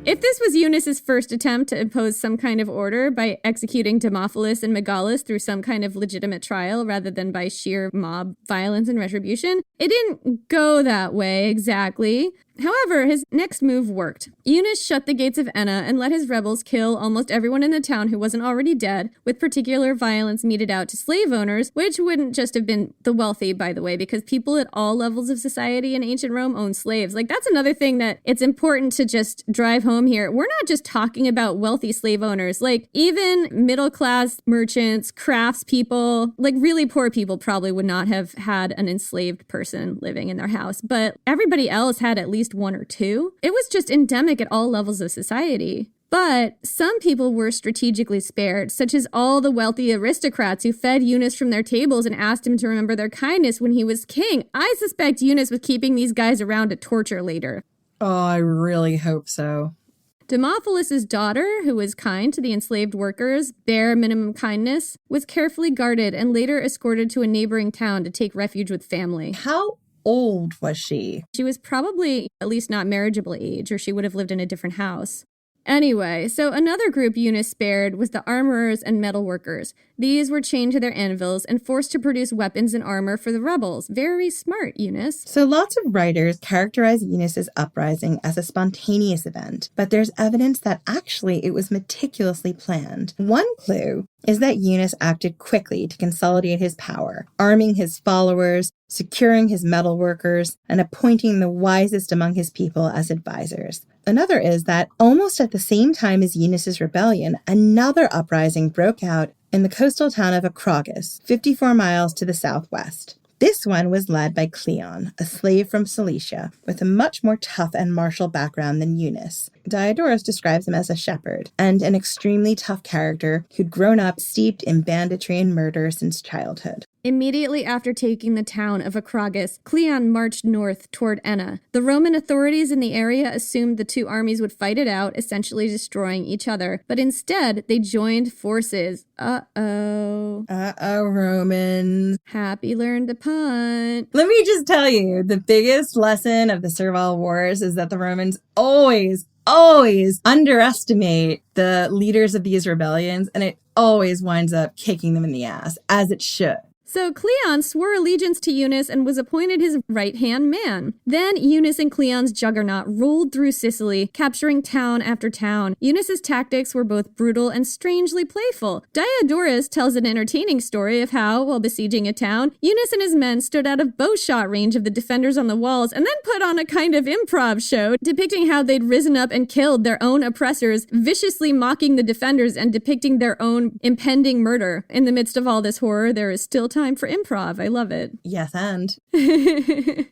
Speaker 4: If this was Eunus's first attempt to impose some kind of order by executing Demophilus and Megalis through some kind of legitimate trial rather than by sheer mob violence and retribution, it didn't go that way exactly. However, his next move worked. Eunus shut the gates of Enna and let his rebels kill almost everyone in the town who wasn't already dead, with particular violence meted out to slave owners, which wouldn't just have been the wealthy, by the way, because people at all levels of society in ancient Rome owned slaves. Like, that's another thing that it's important to just drive home here. We're not just talking about wealthy slave owners. Like, even middle-class merchants, craftspeople, like really poor people probably would not have had an enslaved person living in their house, but everybody else had at least one or two. It was just endemic at all levels of society. But some people were strategically spared, such as all the wealthy aristocrats who fed Eunus from their tables and asked him to remember their kindness when he was king. I suspect Eunus was keeping these guys around to torture later.
Speaker 3: Oh, I really hope so.
Speaker 4: Demophilus's daughter, who was kind to the enslaved workers, bare minimum kindness, was carefully guarded and later escorted to a neighboring town to take refuge with family.
Speaker 3: How old was she?
Speaker 4: She was probably at least not marriageable age, or she would have lived in a different house. Anyway, so another group Eunus spared was the armorers and metal workers. These were chained to their anvils and forced to produce weapons and armor for the rebels. Very smart, Eunus.
Speaker 3: So lots of writers characterize Eunus's uprising as a spontaneous event, but there's evidence that actually it was meticulously planned. One clue is that Eunus acted quickly to consolidate his power, arming his followers, securing his metal workers, and appointing the wisest among his people as advisors. Another is that almost at the same time as Eunus's rebellion, another uprising broke out in the coastal town of Acragas, 54 miles to the southwest. This one was led by Cleon, a slave from Cilicia, with a much more tough and martial background than Eunus. Diodorus describes him as a shepherd and an extremely tough character who'd grown up steeped in banditry and murder since childhood.
Speaker 4: Immediately after taking the town of Acragas, Cleon marched north toward Enna. The Roman authorities in the area assumed the two armies would fight it out, essentially destroying each other. But instead, they joined forces. Uh-oh,
Speaker 3: Romans.
Speaker 4: Happy learned to punt.
Speaker 3: Let me just tell you, the biggest lesson of the Servile Wars is that the Romans always underestimate the leaders of these rebellions, and it always winds up kicking them in the ass, as it should.
Speaker 4: So Cleon swore allegiance to Eunus and was appointed his right-hand man. Then Eunus and Cleon's juggernaut rolled through Sicily, capturing town after town. Eunus's tactics were both brutal and strangely playful. Diodorus tells an entertaining story of how, while besieging a town, Eunus and his men stood out of bowshot range of the defenders on the walls and then put on a kind of improv show, depicting how they'd risen up and killed their own oppressors, viciously mocking the defenders and depicting their own impending murder. In the midst of all this horror, there is still time for improv. I love it.
Speaker 3: Yes, and.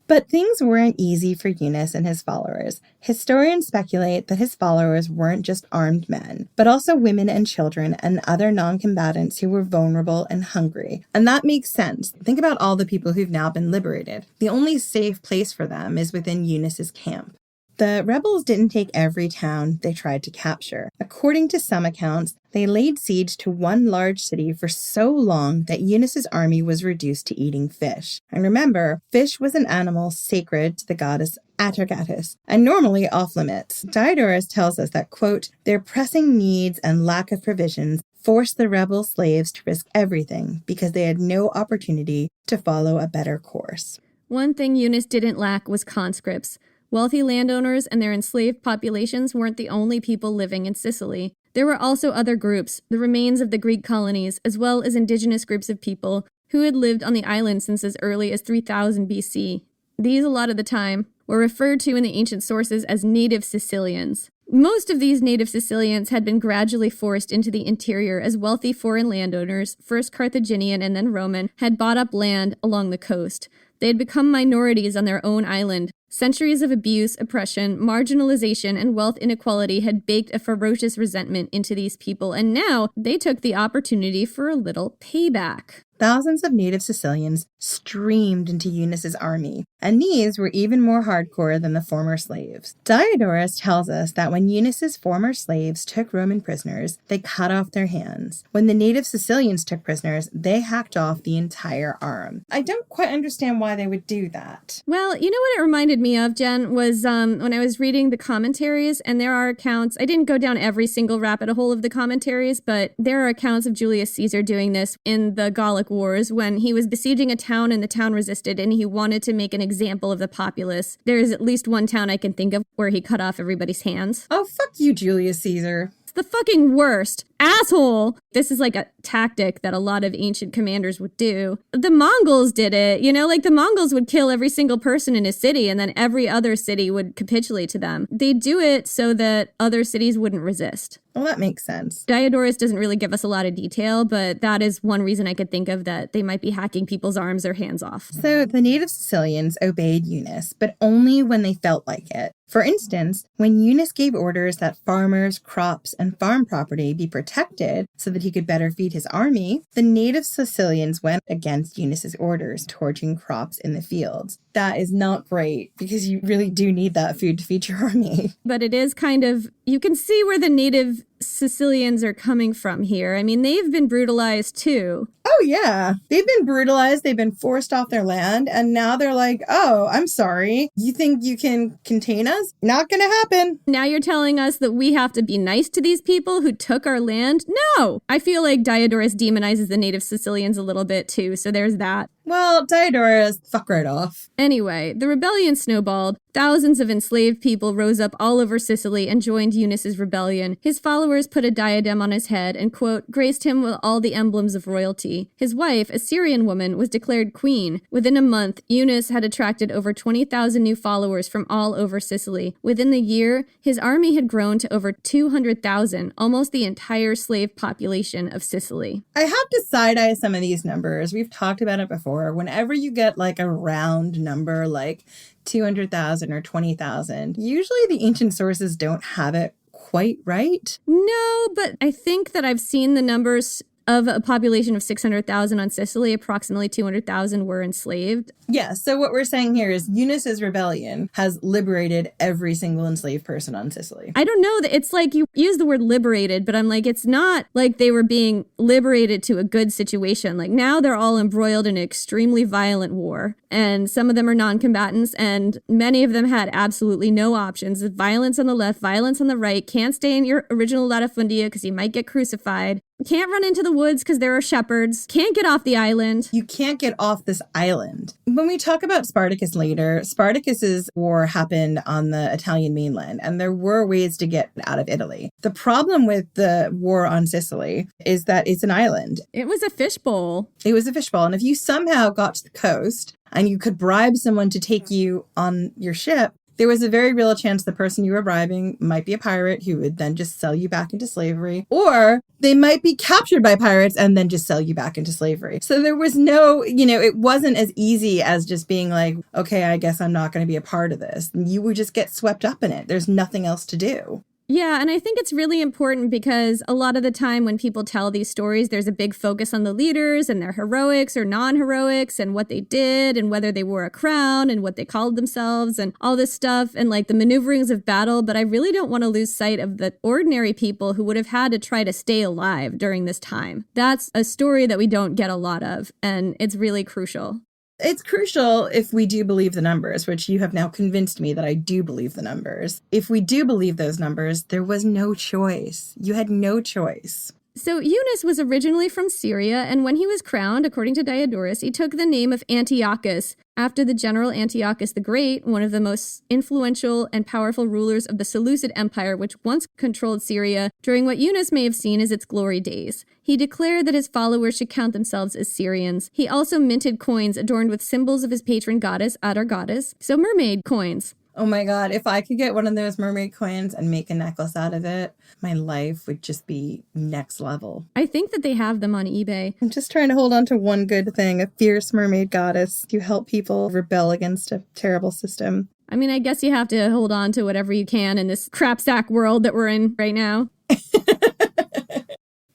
Speaker 3: But things weren't easy for Eunus and his followers. Historians speculate that his followers weren't just armed men, but also women and children and other non-combatants who were vulnerable and hungry. And that makes sense. Think about all the people who've now been liberated. The only safe place for them is within Eunus's camp. The rebels didn't take every town they tried to capture. According to some accounts, they laid siege to one large city for so long that Eunus's army was reduced to eating fish. And remember, fish was an animal sacred to the goddess Atargatis, and normally off limits. Diodorus tells us that, quote, their pressing needs and lack of provisions forced the rebel slaves to risk everything because they had no opportunity to follow a better course.
Speaker 4: One thing Eunus didn't lack was conscripts. Wealthy landowners and their enslaved populations weren't the only people living in Sicily. There were also other groups, the remains of the Greek colonies, as well as indigenous groups of people who had lived on the island since as early as 3000 BC. These, a lot of the time, were referred to in the ancient sources as native Sicilians. Most of these native Sicilians had been gradually forced into the interior as wealthy foreign landowners, first Carthaginian and then Roman, had bought up land along the coast. They had become minorities on their own island. Centuries of abuse, oppression, marginalization, and wealth inequality had baked a ferocious resentment into these people, and now they took the opportunity for a little payback.
Speaker 3: Thousands of native Sicilians streamed into Eunus's army, and these were even more hardcore than the former slaves. Diodorus tells us that when Eunus's former slaves took Roman prisoners, they cut off their hands. When the native Sicilians took prisoners, they hacked off the entire arm. I don't quite understand why they would do that.
Speaker 4: Well, you know what it reminded me of, Jen, was when I was reading the commentaries, and there are accounts, I didn't go down every single rabbit hole of the commentaries, but there are accounts of Julius Caesar doing this in the Gallic Wars when he was besieging a town and the town resisted and he wanted to make an example of the populace. There is at least one town I can think of where he cut off everybody's hands.
Speaker 3: Oh, fuck you, Julius Caesar.
Speaker 4: It's the fucking worst. Asshole! This is like a tactic that a lot of ancient commanders would do. The Mongols did it, like the Mongols would kill every single person in a city and then every other city would capitulate to them. They do it so that other cities wouldn't resist.
Speaker 3: Well, that makes sense.
Speaker 4: Diodorus doesn't really give us a lot of detail, but that is one reason I could think of that they might be hacking people's arms or hands off.
Speaker 3: So the native Sicilians obeyed Eunus, but only when they felt like it. For instance, when Eunus gave orders that farmers, crops, and farm property be protected so that he could better feed his army, the native Sicilians went against Eunus's orders, torching crops in the fields. That is not great, because you really do need that food to feed your army.
Speaker 4: But it is kind of, you can see where the native Sicilians are coming from here. I mean, they've been brutalized too.
Speaker 3: Oh, yeah. They've been brutalized. They've been forced off their land. And now they're like, oh, I'm sorry. You think you can contain us? Not gonna happen.
Speaker 4: Now you're telling us that we have to be nice to these people who took our land? No! I feel like Diodorus demonizes the native Sicilians a little bit too, so there's that.
Speaker 3: Well, Diodorus, fuck right off.
Speaker 4: Anyway, the rebellion snowballed. Thousands of enslaved people rose up all over Sicily and joined Eunus's rebellion. His followers put a diadem on his head and, quote, graced him with all the emblems of royalty. His wife, a Syrian woman, was declared queen. Within a month, Eunus had attracted over 20,000 new followers from all over Sicily. Within the year, his army had grown to over 200,000, almost the entire slave population of Sicily.
Speaker 3: I have to side-eye some of these numbers. We've talked about it before. before, whenever you get like a round number like 200,000 or 20,000, usually the ancient sources don't have it quite right.
Speaker 4: No, but I think that I've seen the numbers of a population of 600,000 on Sicily. Approximately 200,000 were enslaved.
Speaker 3: Yeah, so what we're saying here is Eunus's rebellion has liberated every single enslaved person on Sicily.
Speaker 4: I don't know that it's like you use the word liberated, but I'm like, it's not like they were being liberated to a good situation. Like now they're all embroiled in an extremely violent war, and some of them are non-combatants, and many of them had absolutely no options. Violence on the left, violence on the right, can't stay in your original latifundia because you might get crucified. Can't run into the woods because there are shepherds. Can't get off the island.
Speaker 3: You can't get off this island. When we talk about Spartacus later, Spartacus's war happened on the Italian mainland, and there were ways to get out of Italy. The problem with the war on Sicily is that it's an island.
Speaker 4: It was a fishbowl.
Speaker 3: It was a fishbowl, and if you somehow got to the coast and you could bribe someone to take you on your ship, there was a very real chance the person you were bribing might be a pirate who would then just sell you back into slavery, or they might be captured by pirates and then just sell you back into slavery. So there was no, it wasn't as easy as just being like, okay, I guess I'm not going to be a part of this. You would just get swept up in it. There's nothing else to do.
Speaker 4: Yeah, and I think it's really important because a lot of the time when people tell these stories, there's a big focus on the leaders and their heroics or non-heroics and what they did and whether they wore a crown and what they called themselves and all this stuff and like the maneuverings of battle. But I really don't want to lose sight of the ordinary people who would have had to try to stay alive during this time. That's a story that we don't get a lot of, and it's really crucial.
Speaker 3: It's crucial if we do believe the numbers, which you have now convinced me that I do believe the numbers. If we do believe those numbers, there was no choice. You had no choice.
Speaker 4: So Eunus was originally from Syria, and when he was crowned, according to Diodorus, he took the name of Antiochus, after the general Antiochus the Great, one of the most influential and powerful rulers of the Seleucid Empire, which once controlled Syria during what Eunus may have seen as its glory days. He declared that his followers should count themselves as Syrians. He also minted coins adorned with symbols of his patron goddess, Atargatis, so mermaid coins.
Speaker 3: Oh my God, if I could get one of those mermaid coins and make a necklace out of it, my life would just be next level.
Speaker 4: I think that they have them on eBay.
Speaker 3: I'm just trying to hold on to one good thing, a fierce mermaid goddess to help people rebel against a terrible system.
Speaker 4: I mean, I guess you have to hold on to whatever you can in this crapsack world that we're in right now.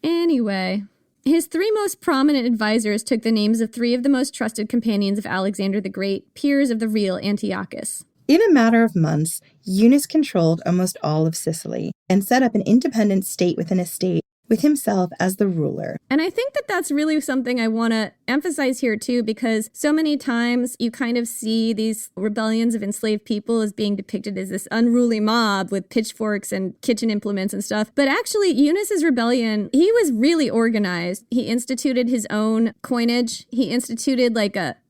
Speaker 4: Anyway, his three most prominent advisors took the names of three of the most trusted companions of Alexander the Great, peers of the real Antiochus.
Speaker 3: In a matter of months, Eunus controlled almost all of Sicily and set up an independent state within a state with himself as the ruler.
Speaker 4: And I think that that's really something I want to emphasize here too, because so many times you kind of see these rebellions of enslaved people as being depicted as this unruly mob with pitchforks and kitchen implements and stuff. But actually, Eunus's rebellion, he was really organized. He instituted his own coinage. He instituted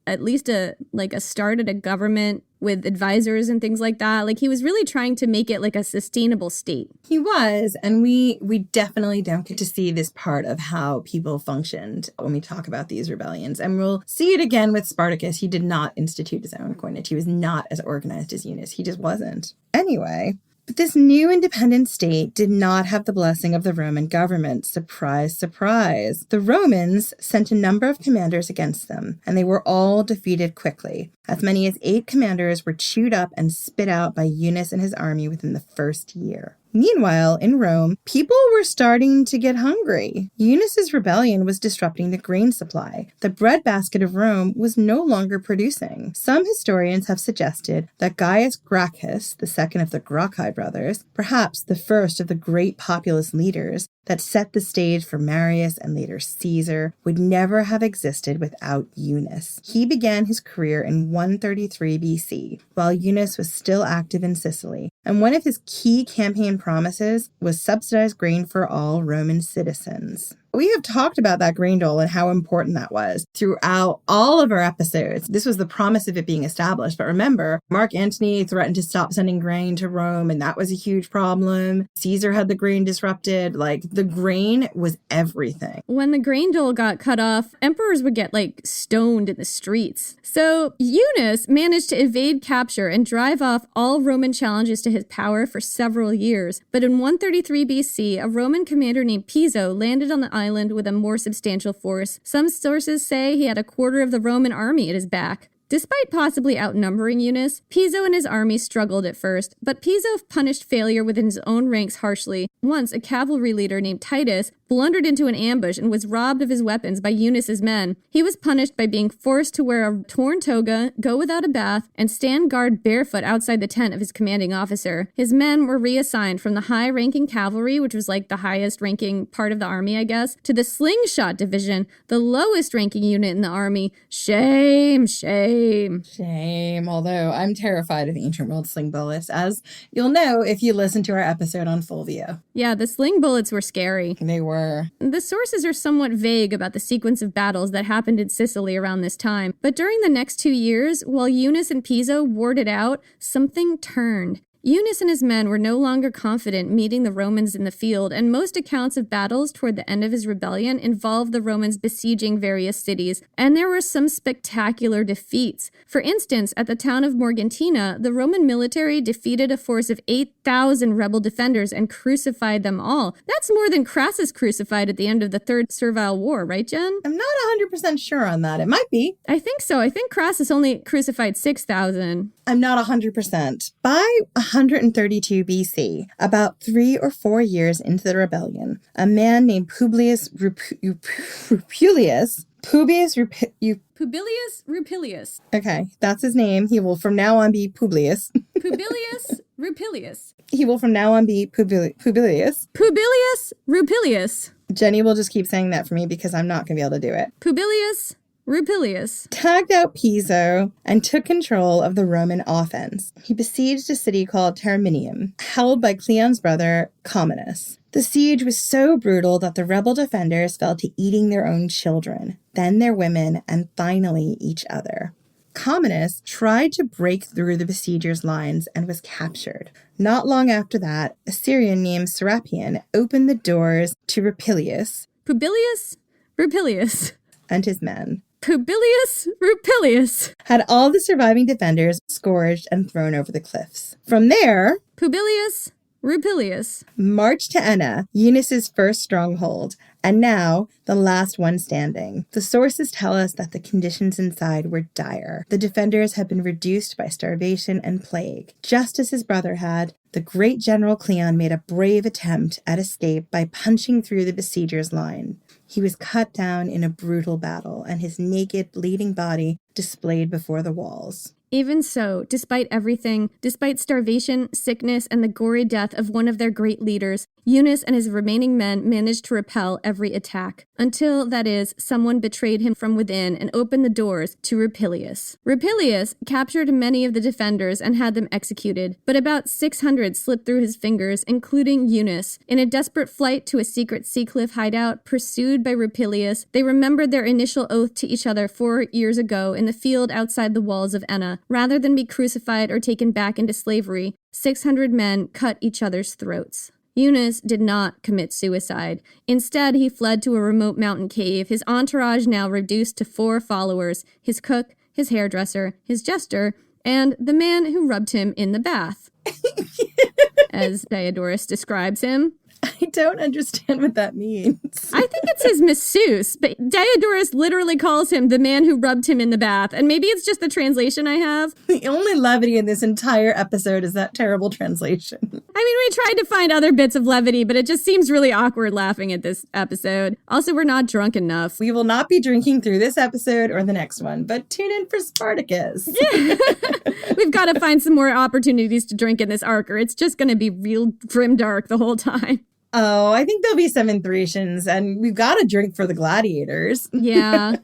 Speaker 4: at least a start at a government with advisors and things like that. Like he was really trying to make it like a sustainable state.
Speaker 3: He was, and we definitely don't get to see this part of how people functioned when we talk about these rebellions. And we'll see it again with Spartacus. He did not institute his own coinage. He was not as organized as Eunus. He just wasn't. Anyway, but this new independent state did not have the blessing of the Roman government. Surprise, surprise. The Romans sent a number of commanders against them, and they were all defeated quickly. As many as 8 commanders were chewed up and spit out by Eunus and his army within the first year. Meanwhile, in Rome, people were starting to get hungry. Eunus's rebellion was disrupting the grain supply. The breadbasket of Rome was no longer producing. Some historians have suggested that Gaius Gracchus, the second of the Gracchi brothers, perhaps the first of the great populist leaders that set the stage for Marius and later Caesar, would never have existed without Eunus. He began his career in 133 BC, while Eunus was still active in Sicily, and one of his key campaign promises was subsidized grain for all Roman citizens. We have talked about that grain dole and how important that was throughout all of our episodes. This was the promise of it being established. But remember, Mark Antony threatened to stop sending grain to Rome, and that was a huge problem. Caesar had the grain disrupted. Like, the grain was everything.
Speaker 4: When the grain dole got cut off, emperors would get, stoned in the streets. So Eunus managed to evade capture and drive off all Roman challenges to his power for several years. But in 133 BC, a Roman commander named Piso landed on the island island with a more substantial force. Some sources say he had a quarter of the Roman army at his back. Despite possibly outnumbering Eunus, Piso and his army struggled at first, but Piso punished failure within his own ranks harshly. Once, a cavalry leader named Titus blundered into an ambush and was robbed of his weapons by Eunus's men. He was punished by being forced to wear a torn toga, go without a bath, and stand guard barefoot outside the tent of his commanding officer. His men were reassigned from the high-ranking cavalry, which was like the highest-ranking part of the army, I guess, to the slingshot division, the lowest-ranking unit in the army. Shame, shame.
Speaker 3: Shame, although I'm terrified of the ancient world sling bullets, as you'll know if you listen to our episode on Fulvia.
Speaker 4: Yeah, the sling bullets were scary.
Speaker 3: They were.
Speaker 4: The sources are somewhat vague about the sequence of battles that happened in Sicily around this time, but during the next 2 years, while Eunus and Piso warred it out, something turned. Eunus and his men were no longer confident meeting the Romans in the field, and most accounts of battles toward the end of his rebellion involved the Romans besieging various cities, and there were some spectacular defeats. For instance, at the town of Morgantina, the Roman military defeated a force of 8,000 rebel defenders and crucified them all. That's more than Crassus crucified at the end of the Third Servile War, right, Jen?
Speaker 3: I'm not 100% sure on that. It might be.
Speaker 4: I think so. I think Crassus only crucified 6,000.
Speaker 3: I'm not 100%. By 132 BC, about 3 or 4 years into the rebellion, a man named Publius Rupilius.
Speaker 4: Publius Rupilius.
Speaker 3: Okay, that's his name. He will from now on be Publius.
Speaker 4: Publius Rupilius.
Speaker 3: He will from now on be Publius.
Speaker 4: Publius Rupilius.
Speaker 3: Jenny will just keep saying that for me because I'm not going to be able to do it.
Speaker 4: Publius Rupilius
Speaker 3: Tagged out Piso and took control of the Roman offense. He besieged a city called Tauromenium, held by Cleon's brother Commodus. The siege was so brutal that the rebel defenders fell to eating their own children, then their women, and finally each other. Commodus tried to break through the besiegers' lines and was captured. Not long after that, a Syrian named Serapion opened the doors to Rupilius
Speaker 4: Publius Rupilius
Speaker 3: and his men.
Speaker 4: Publius Rupilius
Speaker 3: Had all the surviving defenders scourged and thrown over the cliffs. From there,
Speaker 4: Publius Rupilius
Speaker 3: marched to Enna, Eunus's first stronghold, and now the last one standing. The sources tell us that the conditions inside were dire. The defenders had been reduced by starvation and plague. Just as his brother had, the great General Cleon made a brave attempt at escape by punching through the besiegers' line. He was cut down in a brutal battle, and his naked, bleeding body displayed before the walls.
Speaker 4: Even so, despite everything, despite starvation, sickness, and the gory death of one of their great leaders, Eunus and his remaining men managed to repel every attack, until, that is, someone betrayed him from within and opened the doors to Rupilius. Rupilius captured many of the defenders and had them executed, but about 600 slipped through his fingers, including Eunus. In a desperate flight to a secret sea cliff hideout, pursued by Rupilius, they remembered their initial oath to each other 4 years ago in the field outside the walls of Enna. Rather than be crucified or taken back into slavery, 600 men cut each other's throats. Eunus did not commit suicide. Instead, he fled to a remote mountain cave, his entourage now reduced to 4 followers: his cook, his hairdresser, his jester, and the man who rubbed him in the bath, as Diodorus describes him.
Speaker 3: I don't understand what that means.
Speaker 4: I think it's his masseuse, but Diodorus literally calls him the man who rubbed him in the bath, and maybe it's just the translation I have.
Speaker 3: The only levity in this entire episode is that terrible translation.
Speaker 4: I mean, we tried to find other bits of levity, but it just seems really awkward laughing at this episode. Also, we're not drunk enough.
Speaker 3: We will not be drinking through this episode or the next one, but tune in for Spartacus.
Speaker 4: Yeah. We've got to find some more opportunities to drink in this arc, or it's just going to be real grim dark the whole time.
Speaker 3: Oh, I think there'll be some in Thracians, and we've got to drink for the gladiators.
Speaker 4: Yeah.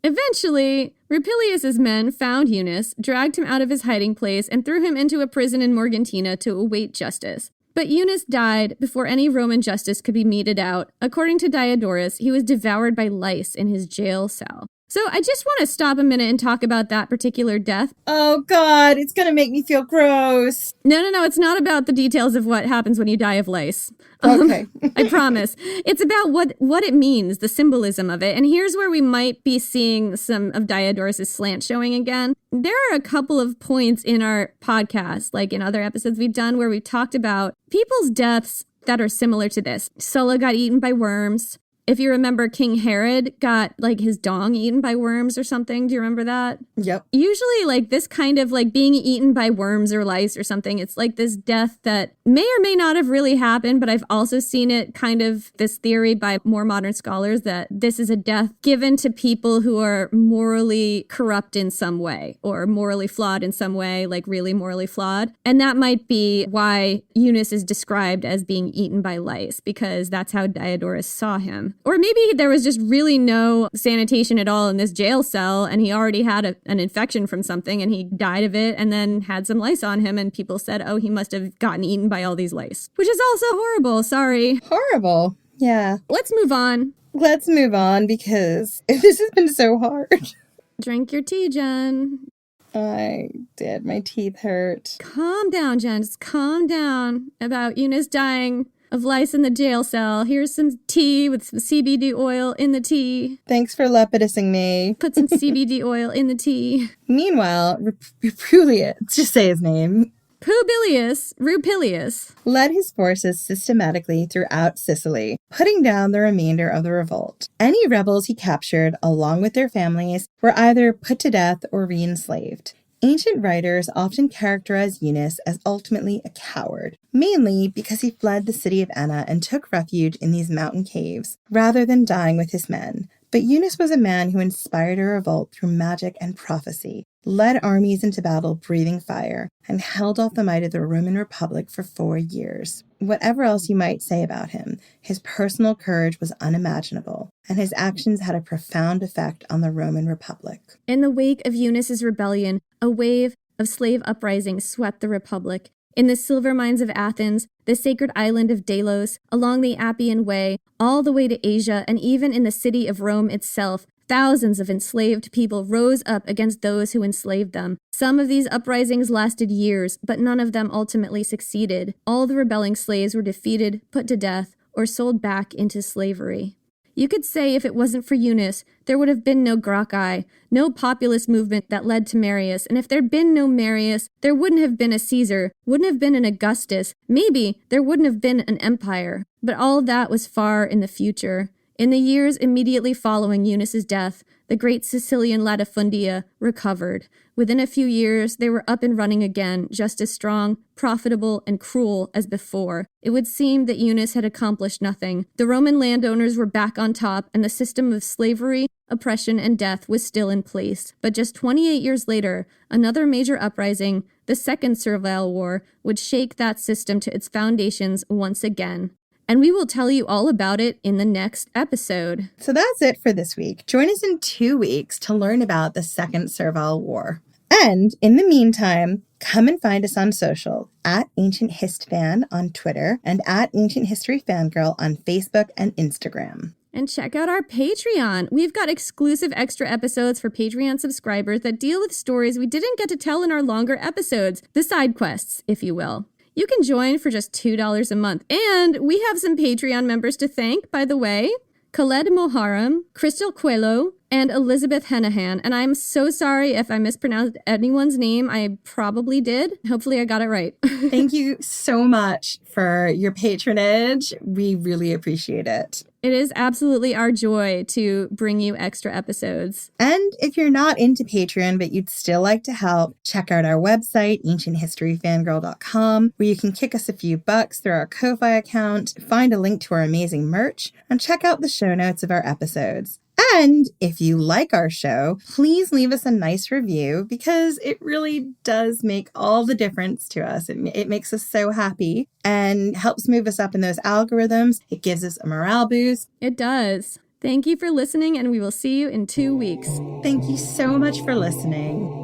Speaker 4: Eventually, Rupilius's men found Eunus, dragged him out of his hiding place, and threw him into a prison in Morgantina to await justice. But Eunus died before any Roman justice could be meted out. According to Diodorus, he was devoured by lice in his jail cell. So I just want to stop a minute and talk about that particular death.
Speaker 3: Oh, God, it's going to make me feel gross.
Speaker 4: No, it's not about the details of what happens when you die of lice.
Speaker 3: Okay.
Speaker 4: I promise. It's about what it means, the symbolism of it. And here's where we might be seeing some of Diodorus' slant showing again. There are a couple of points in our podcast, like in other episodes we've done, where we've talked about people's deaths that are similar to this. Sulla got eaten by worms. If you remember, King Herod got like his dong eaten by worms or something. Do you remember that?
Speaker 3: Yep.
Speaker 4: Usually like this kind of like being eaten by worms or lice or something, it's like this death that may or may not have really happened, but I've also seen it kind of this theory by more modern scholars that this is a death given to people who are morally corrupt in some way or morally flawed in some way, like really morally flawed. And that might be why Eunus is described as being eaten by lice, because that's how Diodorus saw him. Or maybe there was just really no sanitation at all in this jail cell and he already had an infection from something and he died of it and then had some lice on him and people said, oh, he must have gotten eaten by all these lice, which is also horrible. Sorry.
Speaker 3: Horrible. Yeah.
Speaker 4: Let's move on.
Speaker 3: Let's move on because this has been so hard.
Speaker 4: Drink your tea, Jen.
Speaker 3: I did. My teeth hurt.
Speaker 4: Calm down, Jen. Just calm down about Eunice dying of lice in the jail cell. Here's some tea with some CBD oil in the tea.
Speaker 3: Thanks for lepidusing me.
Speaker 4: Put some CBD oil in the tea.
Speaker 3: Meanwhile, Rupulius, let's just say his name,
Speaker 4: Rupilius,
Speaker 3: led his forces systematically throughout Sicily, putting down the remainder of the revolt. Any rebels he captured, along with their families, were either put to death or re-enslaved. Ancient writers often characterize Eunus as ultimately a coward, mainly because he fled the city of Enna and took refuge in these mountain caves, rather than dying with his men. But Eunus was a man who inspired a revolt through magic and prophecy, led armies into battle breathing fire, and held off the might of the Roman Republic for 4 years. Whatever else you might say about him, his personal courage was unimaginable, and his actions had a profound effect on the Roman Republic.
Speaker 4: In the wake of Eunus's rebellion, a wave of slave uprisings swept the Republic. In the silver mines of Athens, the sacred island of Delos, along the Appian Way, all the way to Asia, and even in the city of Rome itself, thousands of enslaved people rose up against those who enslaved them. Some of these uprisings lasted years, but none of them ultimately succeeded. All the rebelling slaves were defeated, put to death, or sold back into slavery. You could say if it wasn't for Eunus, there would have been no Gracchi, no populist movement that led to Marius, and if there'd been no Marius, there wouldn't have been a Caesar, wouldn't have been an Augustus, maybe there wouldn't have been an empire. But all that was far in the future. In the years immediately following Eunus's death, the great Sicilian latifundia recovered. Within a few years, they were up and running again, just as strong, profitable, and cruel as before. It would seem that Eunus had accomplished nothing. The Roman landowners were back on top, and the system of slavery, oppression, and death was still in place. But just 28 years later, another major uprising, the Second Servile War, would shake that system to its foundations once again. And we will tell you all about it in the next episode.
Speaker 3: So that's it for this week. Join us in 2 weeks to learn about the Second Servile War. And in the meantime, come and find us on social at Ancient Hist Fan on Twitter and at Ancient History Fangirl on Facebook and Instagram.
Speaker 4: And check out our Patreon. We've got exclusive extra episodes for Patreon subscribers that deal with stories we didn't get to tell in our longer episodes, the side quests, if you will. You can join for just $2 a month. And we have some Patreon members to thank, by the way. Khaled Moharam, Crystal Coelho, and Elizabeth Henahan. And I'm so sorry if I mispronounced anyone's name. I probably did. Hopefully I got it right.
Speaker 3: Thank you so much for your patronage. We really appreciate it.
Speaker 4: It is absolutely our joy to bring you extra episodes.
Speaker 3: And if you're not into Patreon, but you'd still like to help, check out our website, ancienthistoryfangirl.com, where you can kick us a few bucks through our Ko-Fi account, find a link to our amazing merch, and check out the show notes of our episodes. And if you like our show, please leave us a nice review because it really does make all the difference to us. It makes us so happy and helps move us up in those algorithms. It gives us a morale boost.
Speaker 4: It does. Thank you for listening, and we will see you in 2 weeks.
Speaker 3: Thank you so much for listening.